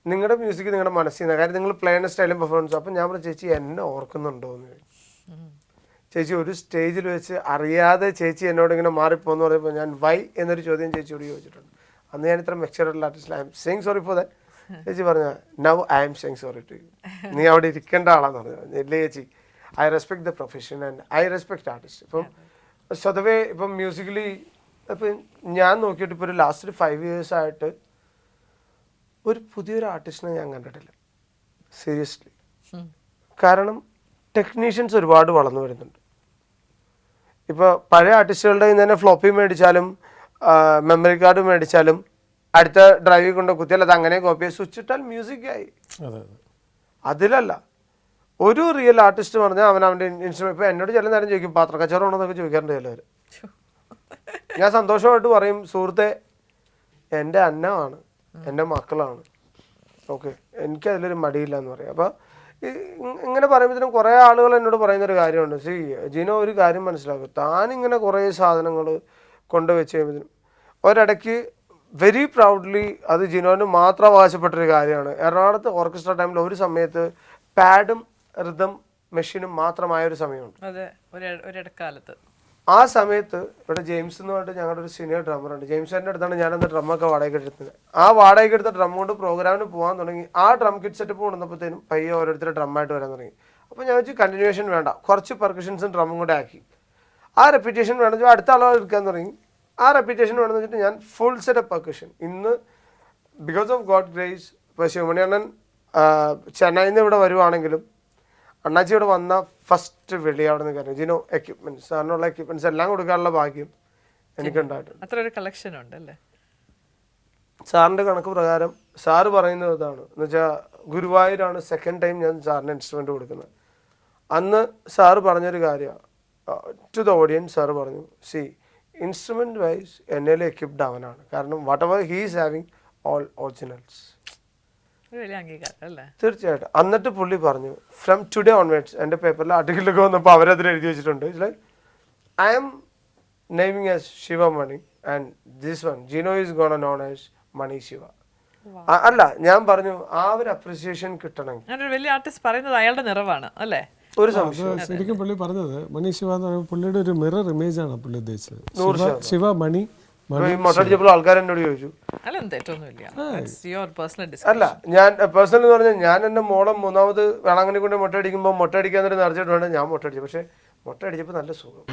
നിങ്ങളുടെ മ്യൂസിക് നിങ്ങളുടെ മനസ്സിൽ നിന്ന്, കാര്യം നിങ്ങൾ പ്ലേ ചെയ്യുന്ന സ്റ്റൈലും പെർഫോമൻസും. അപ്പം ഞാൻ പറഞ്ഞു, ചേച്ചി എന്നെ ഓർക്കുന്നുണ്ടോ എന്ന് ചോദിച്ചു. ചേച്ചി ഒരു സ്റ്റേജിൽ വെച്ച് അറിയാതെ ചേച്ചി എന്നോട് ഇങ്ങനെ മാറിപ്പോന്ന് പറയുമ്പോൾ ഞാൻ വൈ എന്നൊരു ചോദ്യം ചേച്ചിയോട് ചോദിച്ചിട്ടുണ്ട്. അന്ന് ഞാൻ ഇത്ര മെച്ചൂർഡുള്ള artist, I am saying sorry for that. ചേച്ചി പറഞ്ഞ now I am saying sorry to you. നീ അവിടെ ഇരിക്കേണ്ട ആളാന്ന് പറഞ്ഞു. ഇല്ലേ ചേച്ചി, I respect the profession and I respect artist. ഇപ്പം സ്വതവേ ഇപ്പം മ്യൂസിക്കലി ഇപ്പം ഞാൻ നോക്കിയിട്ട് ഇപ്പോൾ ഒരു ലാസ്റ്റ് 5 years ആയിട്ട് ഒരു പുതിയൊരു ആർട്ടിസ്റ്റിനെ ഞാൻ കണ്ടിട്ടില്ല, സീരിയസ്ലി. കാരണം ടെക്നീഷ്യൻസ് ഒരുപാട് വളർന്നു വരുന്നുണ്ട്. ഇപ്പോൾ പഴയ ആർട്ടിസ്റ്റുകളുടെ ഇന്ന് തന്നെ ഫ്ലോപ്പി മേടിച്ചാലും മെമ്മറി കാർഡ് മേടിച്ചാലും അടുത്ത ഡ്രൈവിൽ കൊണ്ട് കുത്തിയാൽ അത് അങ്ങനെ കോപ്പി ചെയ്ത് സ്വിച്ച് ഇട്ടാൽ മ്യൂസിക്കായി. അതിലല്ല, ഒരു റിയൽ ആർട്ടിസ്റ്റ് പറഞ്ഞാൽ അവൻ്റെ ഇൻസ്ട്രുമെന്റ്. ഇപ്പോൾ എന്നോട് ചില നേരം ചോദിക്കും പാത്ര കച്ചവടമാണെന്നൊക്കെ ചോദിക്കാറുണ്ട് ചിലവർ. ഞാൻ സന്തോഷമായിട്ട് പറയും, സുഹൃത്തെ എൻ്റെ അന്നമാണ്, എൻ്റെ മക്കളാണ്, ഓക്കെ, എനിക്കതിലൊരു മടിയില്ല എന്ന് പറയും. അപ്പോൾ ഇങ്ങനെ പറയുമ്പോഴത്തേനും കുറേ ആളുകൾ എന്നോട് പറയുന്നൊരു കാര്യമുണ്ട്, ജിനോ ഒരു കാര്യം മനസ്സിലാക്കും, താനിങ്ങനെ കുറേ സാധനങ്ങൾ കൊണ്ടുവച്ച് കഴിയുമ്പോഴത്തേനും ഒരിടയ്ക്ക് വെരി പ്രൗഡ്ലി അത് ജിനോന് മാത്രം അവകാശപ്പെട്ടൊരു കാര്യമാണ്. എറണാകുളത്ത് ഓർക്കസ്ട്ര ടൈമിൽ ഒരു സമയത്ത് പാഡും റിതം മെഷീനും മാത്രമായ ഒരു സമയമുണ്ട്. അതെ, ഒരിടക്കാലത്ത്. ആ സമയത്ത് ഇവിടെ ജെയിംസ് എന്ന് പറഞ്ഞിട്ട് ഞങ്ങളുടെ ഒരു സീനിയർ ഡ്രമ്മറുണ്ട്. ജെയിംസിന്റെ അടുത്താണ് ഞാനെന്ന ഡ്രമ്മൊക്കെ വാടകയ്ക്ക് എടുത്തത്. ആ വാടകയ്ക്ക് എടുത്ത ഡ്രം കൊണ്ട് പ്രോഗ്രാമിന് പോകാൻ തുടങ്ങി. ആ ഡ്രം കിറ്റ് സെറ്റപ്പ് കൊണ്ടുവന്നപ്പോഴത്തേനും പയ്യെ ഓരോരുത്തരുടെ ഡ്രമ്മായിട്ട് വരാൻ തുടങ്ങി. അപ്പോൾ ഞാൻ വെച്ച് കണ്ടിന്യൂവേഷൻ വേണ്ട, കുറച്ച് പെർക്കഷൻസും ഡ്രമ്മും കൂടെ ആക്കി. ആ റെപ്പിറ്റേഷൻ വേണമെന്ന് വെച്ചാൽ അടുത്ത ആളുകൾ എടുക്കാൻ തുടങ്ങി. ആ റെപ്പിറ്റേഷൻ വേണമെന്ന് വെച്ചിട്ട് ഞാൻ ഫുൾ സെറ്റപ്പ് പെർക്കഷൻ ഇന്ന് ബിക്കോസ് ഓഫ് ഗോഡ് ഗ്രേസ് ഇപ്പോൾ ശിവമണി അണ്ണൻ ചെന്നൈയിൽ നിന്ന് ഇവിടെ വരുവാണെങ്കിലും അണ്ണാച്ചി ഇവിടെ വന്ന ഫസ്റ്റ് വെളി അവിടെ നിന്ന് കയറി ജിനോ എക്യുപ്മെന്റ്സ്, സാറിനുള്ള എക്യുപ്മെന്റ്സ് എല്ലാം കൊടുക്കാനുള്ള ഭാഗ്യം എനിക്കുണ്ടായിട്ടുണ്ട്. അത്ര ഒരു കളക്ഷൻ ഉണ്ടല്ലേ. സാറിൻ്റെ കണക്ക് പ്രകാരം സാറ് പറയുന്നത് ഇതാണ് എന്ന് വെച്ചാൽ ഗുരുവായൂരാണ് സെക്കൻഡ് ടൈം ഞാൻ സാറിന് ഇൻസ്ട്രുമെൻ്റ് കൊടുക്കുന്നത്. അന്ന് സാറ് പറഞ്ഞൊരു കാര്യമാണ് ടു ദ ഓഡിയൻസ്. സാറ് പറഞ്ഞു, സി ഇൻസ്ട്രുമെൻറ്റ് വൈസ് എന്നേൽ എക്യുപ്ഡ് അവനാണ്, കാരണം what ever he's having all originals. തീർച്ചയായിട്ടും. എന്നിട്ട് പുള്ളി പറഞ്ഞു ഫ്രം ടുഡേ ഓൺവേർഡ്സ്, എൻ്റെ പേപ്പറിൽ ആർട്ടിക്കിളൊക്കെ വന്നപ്പോൾ അവരതിൽ എഴുതി വെച്ചിട്ടുണ്ട്, it's like I am naming as Sivamani and this one Jino is gonna known as Mani Siva. അല്ല, ഞാൻ പറഞ്ഞു ആ ഒരു അപ്രിസിയേഷൻ കിട്ടണമെങ്കിൽ വലിയ ആർട്ടിസ്റ്റ് പറയുന്നത് അയാളുടെ നിറവാണ് അല്ലേ. ഒരു സംശയം ശരിക്കും പുള്ളി പറഞ്ഞത് മണി ശിവ എന്ന് പറയുമ്പോൾ പുള്ളിയുടെ ഒരു മിറർ ഇമേജ് ആണ് പുള്ളി ഉദ്ദേശിച്ചത്. ശിവ മണി മൊട്ടടിച്ചപ്പോൾ ആൾക്കാർ എന്നോട് ചോദിച്ചു. അല്ല, ഞാൻ പേഴ്സണൽ എന്ന് പറഞ്ഞാൽ ഞാൻ എൻ്റെ മോളെ മൂന്നാമത് വേളാങ്കണ്ണി കൊണ്ട് മൊട്ടയടിക്കുമ്പോൾ മൊട്ടയടിക്കാൻ നേരം നിറച്ചിട്ട് വേണം ഞാൻ മൊട്ടയടിച്ചു. പക്ഷെ മൊട്ടയടിച്ചപ്പോൾ നല്ല സുഖം.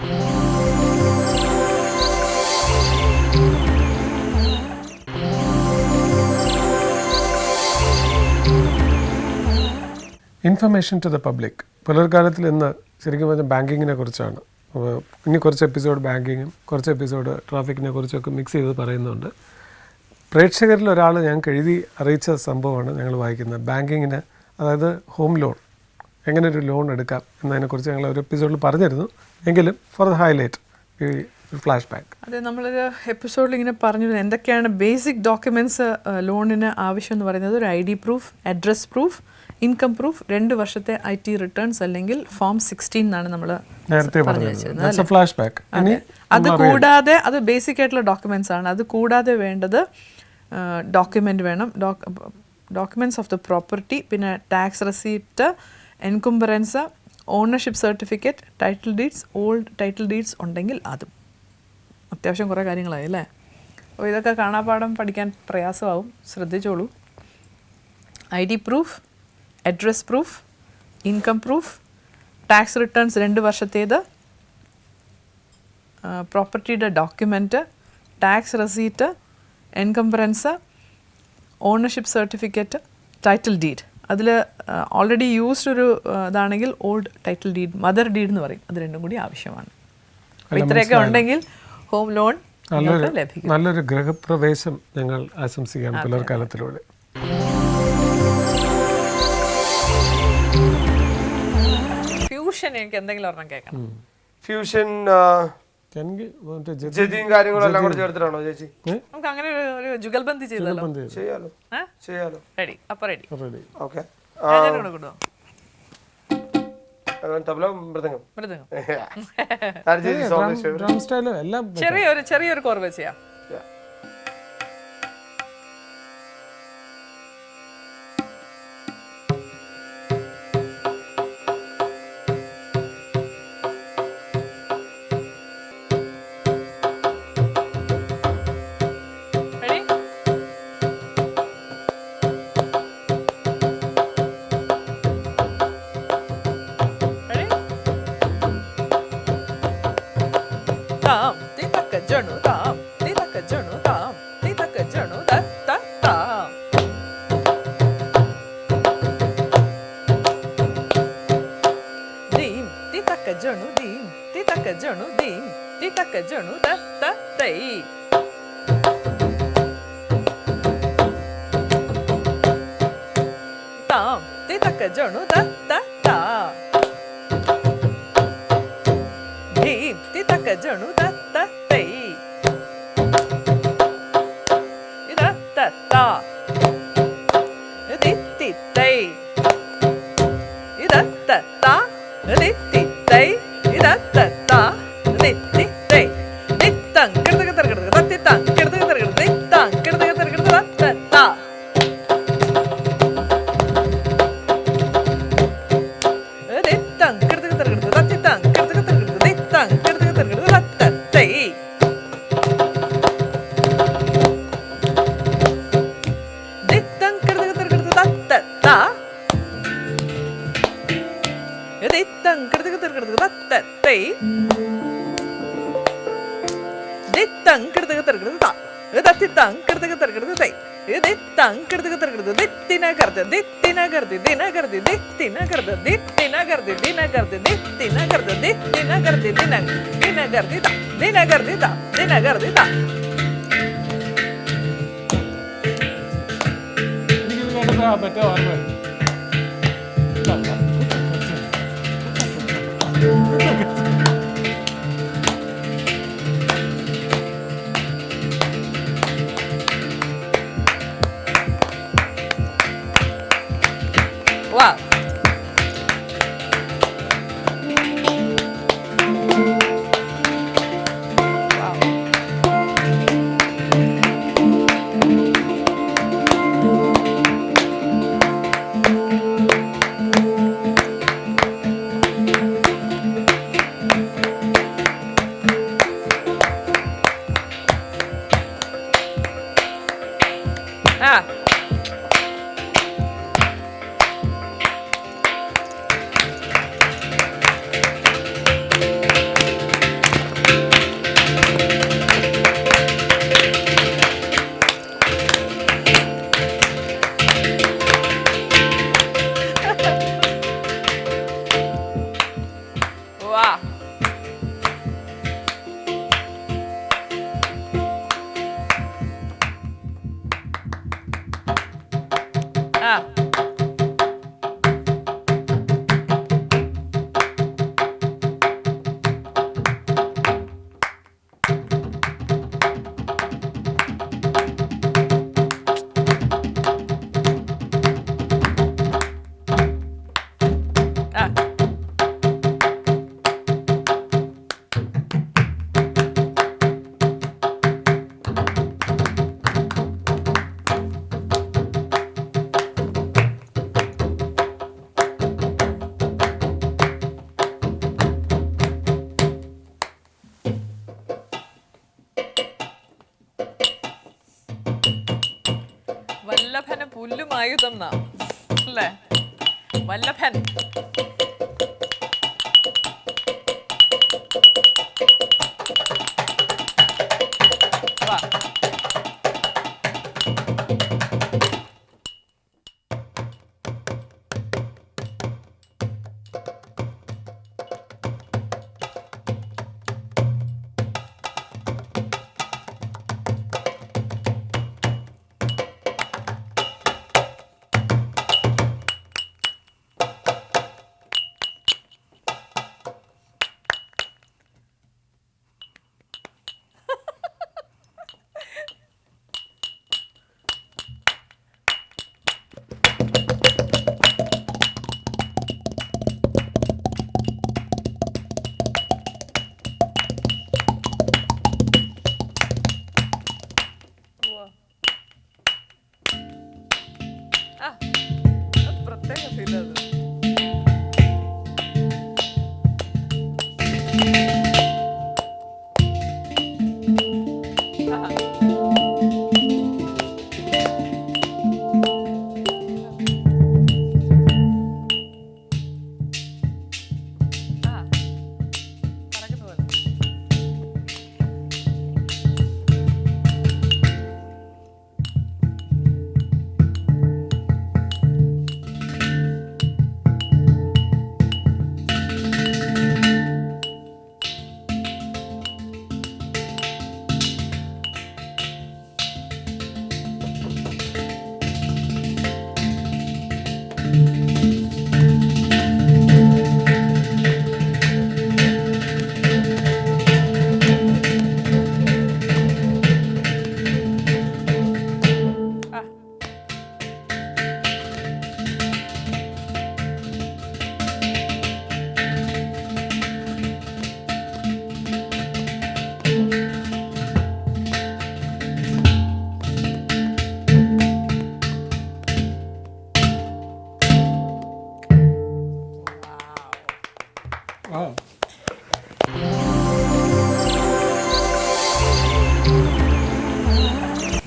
Information to the public. പുലർക്കാലത്തിൽ ഇന്ന് ശരിക്കും പറഞ്ഞാൽ ബാങ്കിങ്ങിനെ കുറിച്ചാണ്. ഇനി കുറച്ച് എപ്പിസോഡ് ബാങ്കിങ്ങും കുറച്ച് എപ്പിസോഡ് ട്രാഫിക്കിനെ കുറിച്ചൊക്കെ മിക്സ് ചെയ്ത് പറയുന്നുണ്ട്. പ്രേക്ഷകരിൽ ഒരാൾ ഞങ്ങൾക്ക് എഴുതി അറിയിച്ച സംഭവമാണ് ഞങ്ങൾ വായിക്കുന്നത്. ബാങ്കിങ്ങിന്, അതായത് ഹോം ലോൺ, എങ്ങനെ ഒരു ലോൺ എടുക്കാം എന്നതിനെക്കുറിച്ച് ഞങ്ങൾ ഒരു എപ്പിസോഡിൽ പറഞ്ഞിരുന്നു. എങ്കിലും for the highlight flash back. അതെ, നമ്മളൊരു എപ്പിസോഡിൽ ഇങ്ങനെ പറഞ്ഞു എന്തൊക്കെയാണ് ബേസിക് ഡോക്യുമെൻറ്റ്സ് ലോണിന് ആവശ്യം എന്ന് പറയുന്നത്. ഒരു ID proof, address proof, income proof, 2 വർഷത്തെ IT റിട്ടേൺസ് അല്ലെങ്കിൽ ഫോം 16 എന്നാണ് നമ്മൾ നേരത്തെ പറഞ്ഞത്. അത് കൂടാതെ, അത് ബേസിക് ആയിട്ടുള്ള ഡോക്യുമെൻറ്റ്സ് ആണ്. അത് കൂടാതെ വേണ്ടത് ഡോക്യുമെൻ്റ് വേണം, ഡോക്യുമെൻറ്റ്സ് ഓഫ് ദ പ്രോപ്പർട്ടി, പിന്നെ tax receipt, encumbrance, ownership certificate, title deeds, old title deeds ഉണ്ടെങ്കിൽ അതും. അത്യാവശ്യം കുറേ കാര്യങ്ങളായി അല്ലേ. അപ്പോൾ ഇതൊക്കെ കാണാപ്പാഠം പഠിക്കാൻ പ്രയാസമാവും, ശ്രദ്ധിച്ചോളൂ. ID proof, address proof, income proof, tax returns 2 വർഷത്തേത്, പ്രോപ്പർട്ടിയുടെ document, tax receipt, encumbrance, ownership certificate, title deed. അതിൽ ഓൾറെഡി യൂസ്ഡ് ഒരു ഇതാണെങ്കിൽ old title deed, mother deed എന്ന് പറയും. അത് രണ്ടും കൂടി ആവശ്യമാണ്. അപ്പോൾ ഇത്രയൊക്കെ ഉണ്ടെങ്കിൽ ഹോം ലോൺ ലഭിക്കും. നല്ലൊരു ഗൃഹപ്രവേശം ഞങ്ങൾ ആശംസിക്കാം പുലർക്കാലത്തിലൂടെ. ഫ്യൂഷൻ എനിക്ക് എന്തെങ്കിലും ഒരെണ്ണം കേൾക്കണം. ഫ്യൂഷൻ ജതിയും കാര്യങ്ങളെല്ലാം കൂടെ ചേർത്തിട്ടാണോ ചേച്ചി? നമുക്ക് അങ്ങനെ ഒരു ജുഗൽബന്ദി ചെയ്താലോ? ചെയ്യാലോ. റെഡി. അപ്പൊ റെഡി. ഓക്കെ. ചെറിയൊരു കോർവ ചെയ്യാം. തിർക്കിടത് തൈ ദിത്തം കിടത് തിർക്കിടത് താ ദിത്തം കിടത് തിർക്കിടത് തൈ ദിത്തം കിടത് തിർക്കിടത് ദിത്തിന കർദ ദിത്തിന കർദ ദിന കർദ ദിത്തിന കർദ ദിത്തിന കർദ ദിന കർദ ദിത്തിന കർദ ദിത്തിന കർദ ദിന ദിന കർദ താ ദിന കർദ താ ദിന കർദ താ. എനിക്കിത് കണ്ടപ്പോൾ മറ്റേ ഓർമ്മ Wow. Ah. Wow. Ah. Ah. വല്ലഭന് പുല്ലുമായുധം നാം അല്ലേ വല്ലഭൻ. വാ. Ah, പ്രത്യേക ഫീൽ അത്. പറക്കുന്ന പോലെ.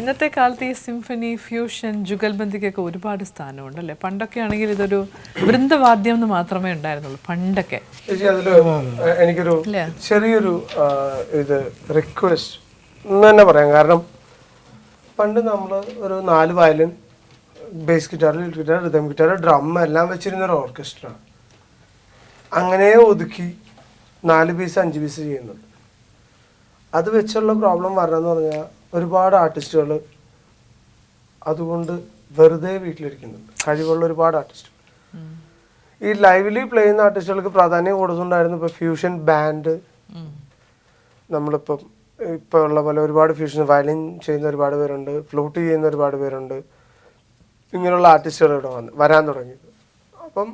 ഇന്നത്തെ കാലത്ത് ഈ സിംഫണി, ഫ്യൂഷൻ, ജുഗൽബന്ദിക്കൊക്കെ ഒരുപാട് സ്ഥാനമുണ്ട് അല്ലേ? പണ്ടൊക്കെ ആണെങ്കിൽ ഇതൊരു വൃന്ദവാദ്യം എന്ന് മാത്രമേ ഉണ്ടായിരുന്നുള്ളൂ പണ്ടൊക്കെ. അതില് എനിക്കൊരു ചെറിയൊരു ഇത് റിക്വസ്റ്റ് എന്ന് തന്നെ പറയാം. കാരണം പണ്ട് നമ്മൾ ഒരു 4 violin, base guitar, lead guitar, rhythm guitar, drum എല്ലാം വെച്ചിരുന്ന ഒരു ഓർക്കസ്ട്ര അങ്ങനെ ഒതുക്കി 4 പീസ് 5 പീസ് ചെയ്യുന്നുണ്ട്. അത് വെച്ചുള്ള പ്രോബ്ലം വരണമെന്ന് പറഞ്ഞാൽ ഒരുപാട് ആർട്ടിസ്റ്റുകൾ അതുകൊണ്ട് വെറുതെ വീട്ടിലിരിക്കുന്നുണ്ട്. കഴിവുള്ള ഒരുപാട് ആർട്ടിസ്റ്റുകൾ ഈ ലൈവ്ലി പ്ലേ ചെയ്യുന്ന ആർട്ടിസ്റ്റുകൾക്ക് പ്രാധാന്യം കൊടുക്കുന്നുണ്ടായിരുന്നു. ഇപ്പോൾ ഫ്യൂഷൻ ബാൻഡ്, നമ്മളിപ്പം ഇപ്പോൾ ഉള്ള പോലെ ഒരുപാട് ഫ്യൂഷൻ വയലിൻ ചെയ്യുന്ന ഒരുപാട് പേരുണ്ട്, ഫ്ലൂട്ട് ചെയ്യുന്ന ഒരുപാട് പേരുണ്ട്. ഇങ്ങനെയുള്ള ആർട്ടിസ്റ്റുകൾ ഇവിടെ വരാൻ തുടങ്ങി. അപ്പം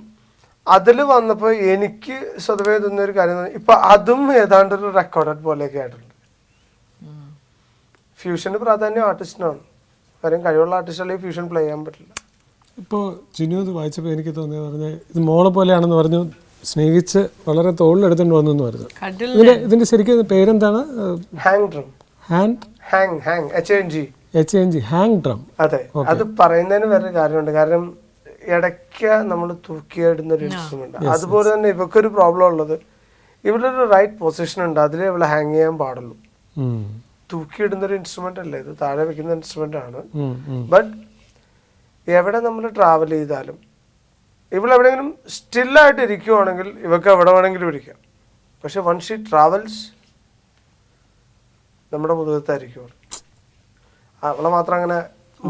അതിൽ വന്നപ്പോൾ എനിക്ക് സ്വതവേ തോന്നിയൊരു കാര്യം, ഇപ്പം അതും ഏതാണ്ട് ഒരു റെക്കോർഡഡ് പോലെയൊക്കെ ആയിട്ടുണ്ട്. ഫ്യൂഷന് പ്രാധാന്യം ആർട്ടിസ്റ്റിനാണ്. കാര്യം കഴിവുള്ള ആർട്ടിസ്റ്റുകളെ ഫ്യൂഷൻ പ്ലേ ചെയ്യാൻ പറ്റില്ല. ഇപ്പോൾ ജിനു ഇത് വായിച്ചപ്പോൾ എനിക്ക് തോന്നിയത് പറഞ്ഞാൽ ഇത് മോളെ പോലെയാണെന്ന് പറഞ്ഞു, സ്നേഹിച്ച് വളരെ തോളിലെടുത്തോണ്ട് വന്നു പറഞ്ഞു. ഇതിന്റെ ശരിക്കും പേരെന്താണ്? Hang drum. Hang drum. അതെ, അത് പറയുന്നതിന് വേറെ കാര്യമുണ്ട്. കാരണം ഇടയ്ക്ക് നമ്മൾ തൂക്കിയിടുന്ന ഒരു ഇൻസ്ട്രുമെന്റ്. അതുപോലെ തന്നെ ഇവക്കൊരു പ്രോബ്ലം ഉള്ളത്, ഇവിടെ ഒരു റൈറ്റ് പൊസിഷൻ ഉണ്ട്, അതിലേ ഇവിടെ ഹാങ് ചെയ്യാൻ പാടുള്ളൂ. തൂക്കിയിടുന്ന ഒരു ഇൻസ്ട്രുമെന്റ് അല്ലേ ഇത്, താഴെ വെക്കുന്ന ഇൻസ്ട്രുമെന്റ് ആണ്. ബട്ട് എവിടെ നമ്മൾ ട്രാവൽ ചെയ്താലും ഇവളെവിടെയെങ്കിലും സ്റ്റില്ലായിട്ട് ഇരിക്കുവാണെങ്കിൽ ഇവക്ക് എവിടെ വേണമെങ്കിലും ഇരിക്കാം. പക്ഷെ വൺ ഷീ ട്രാവൽസ് നമ്മുടെ മുതുകത്തായിരിക്കും. അവളെ മാത്രം അങ്ങനെ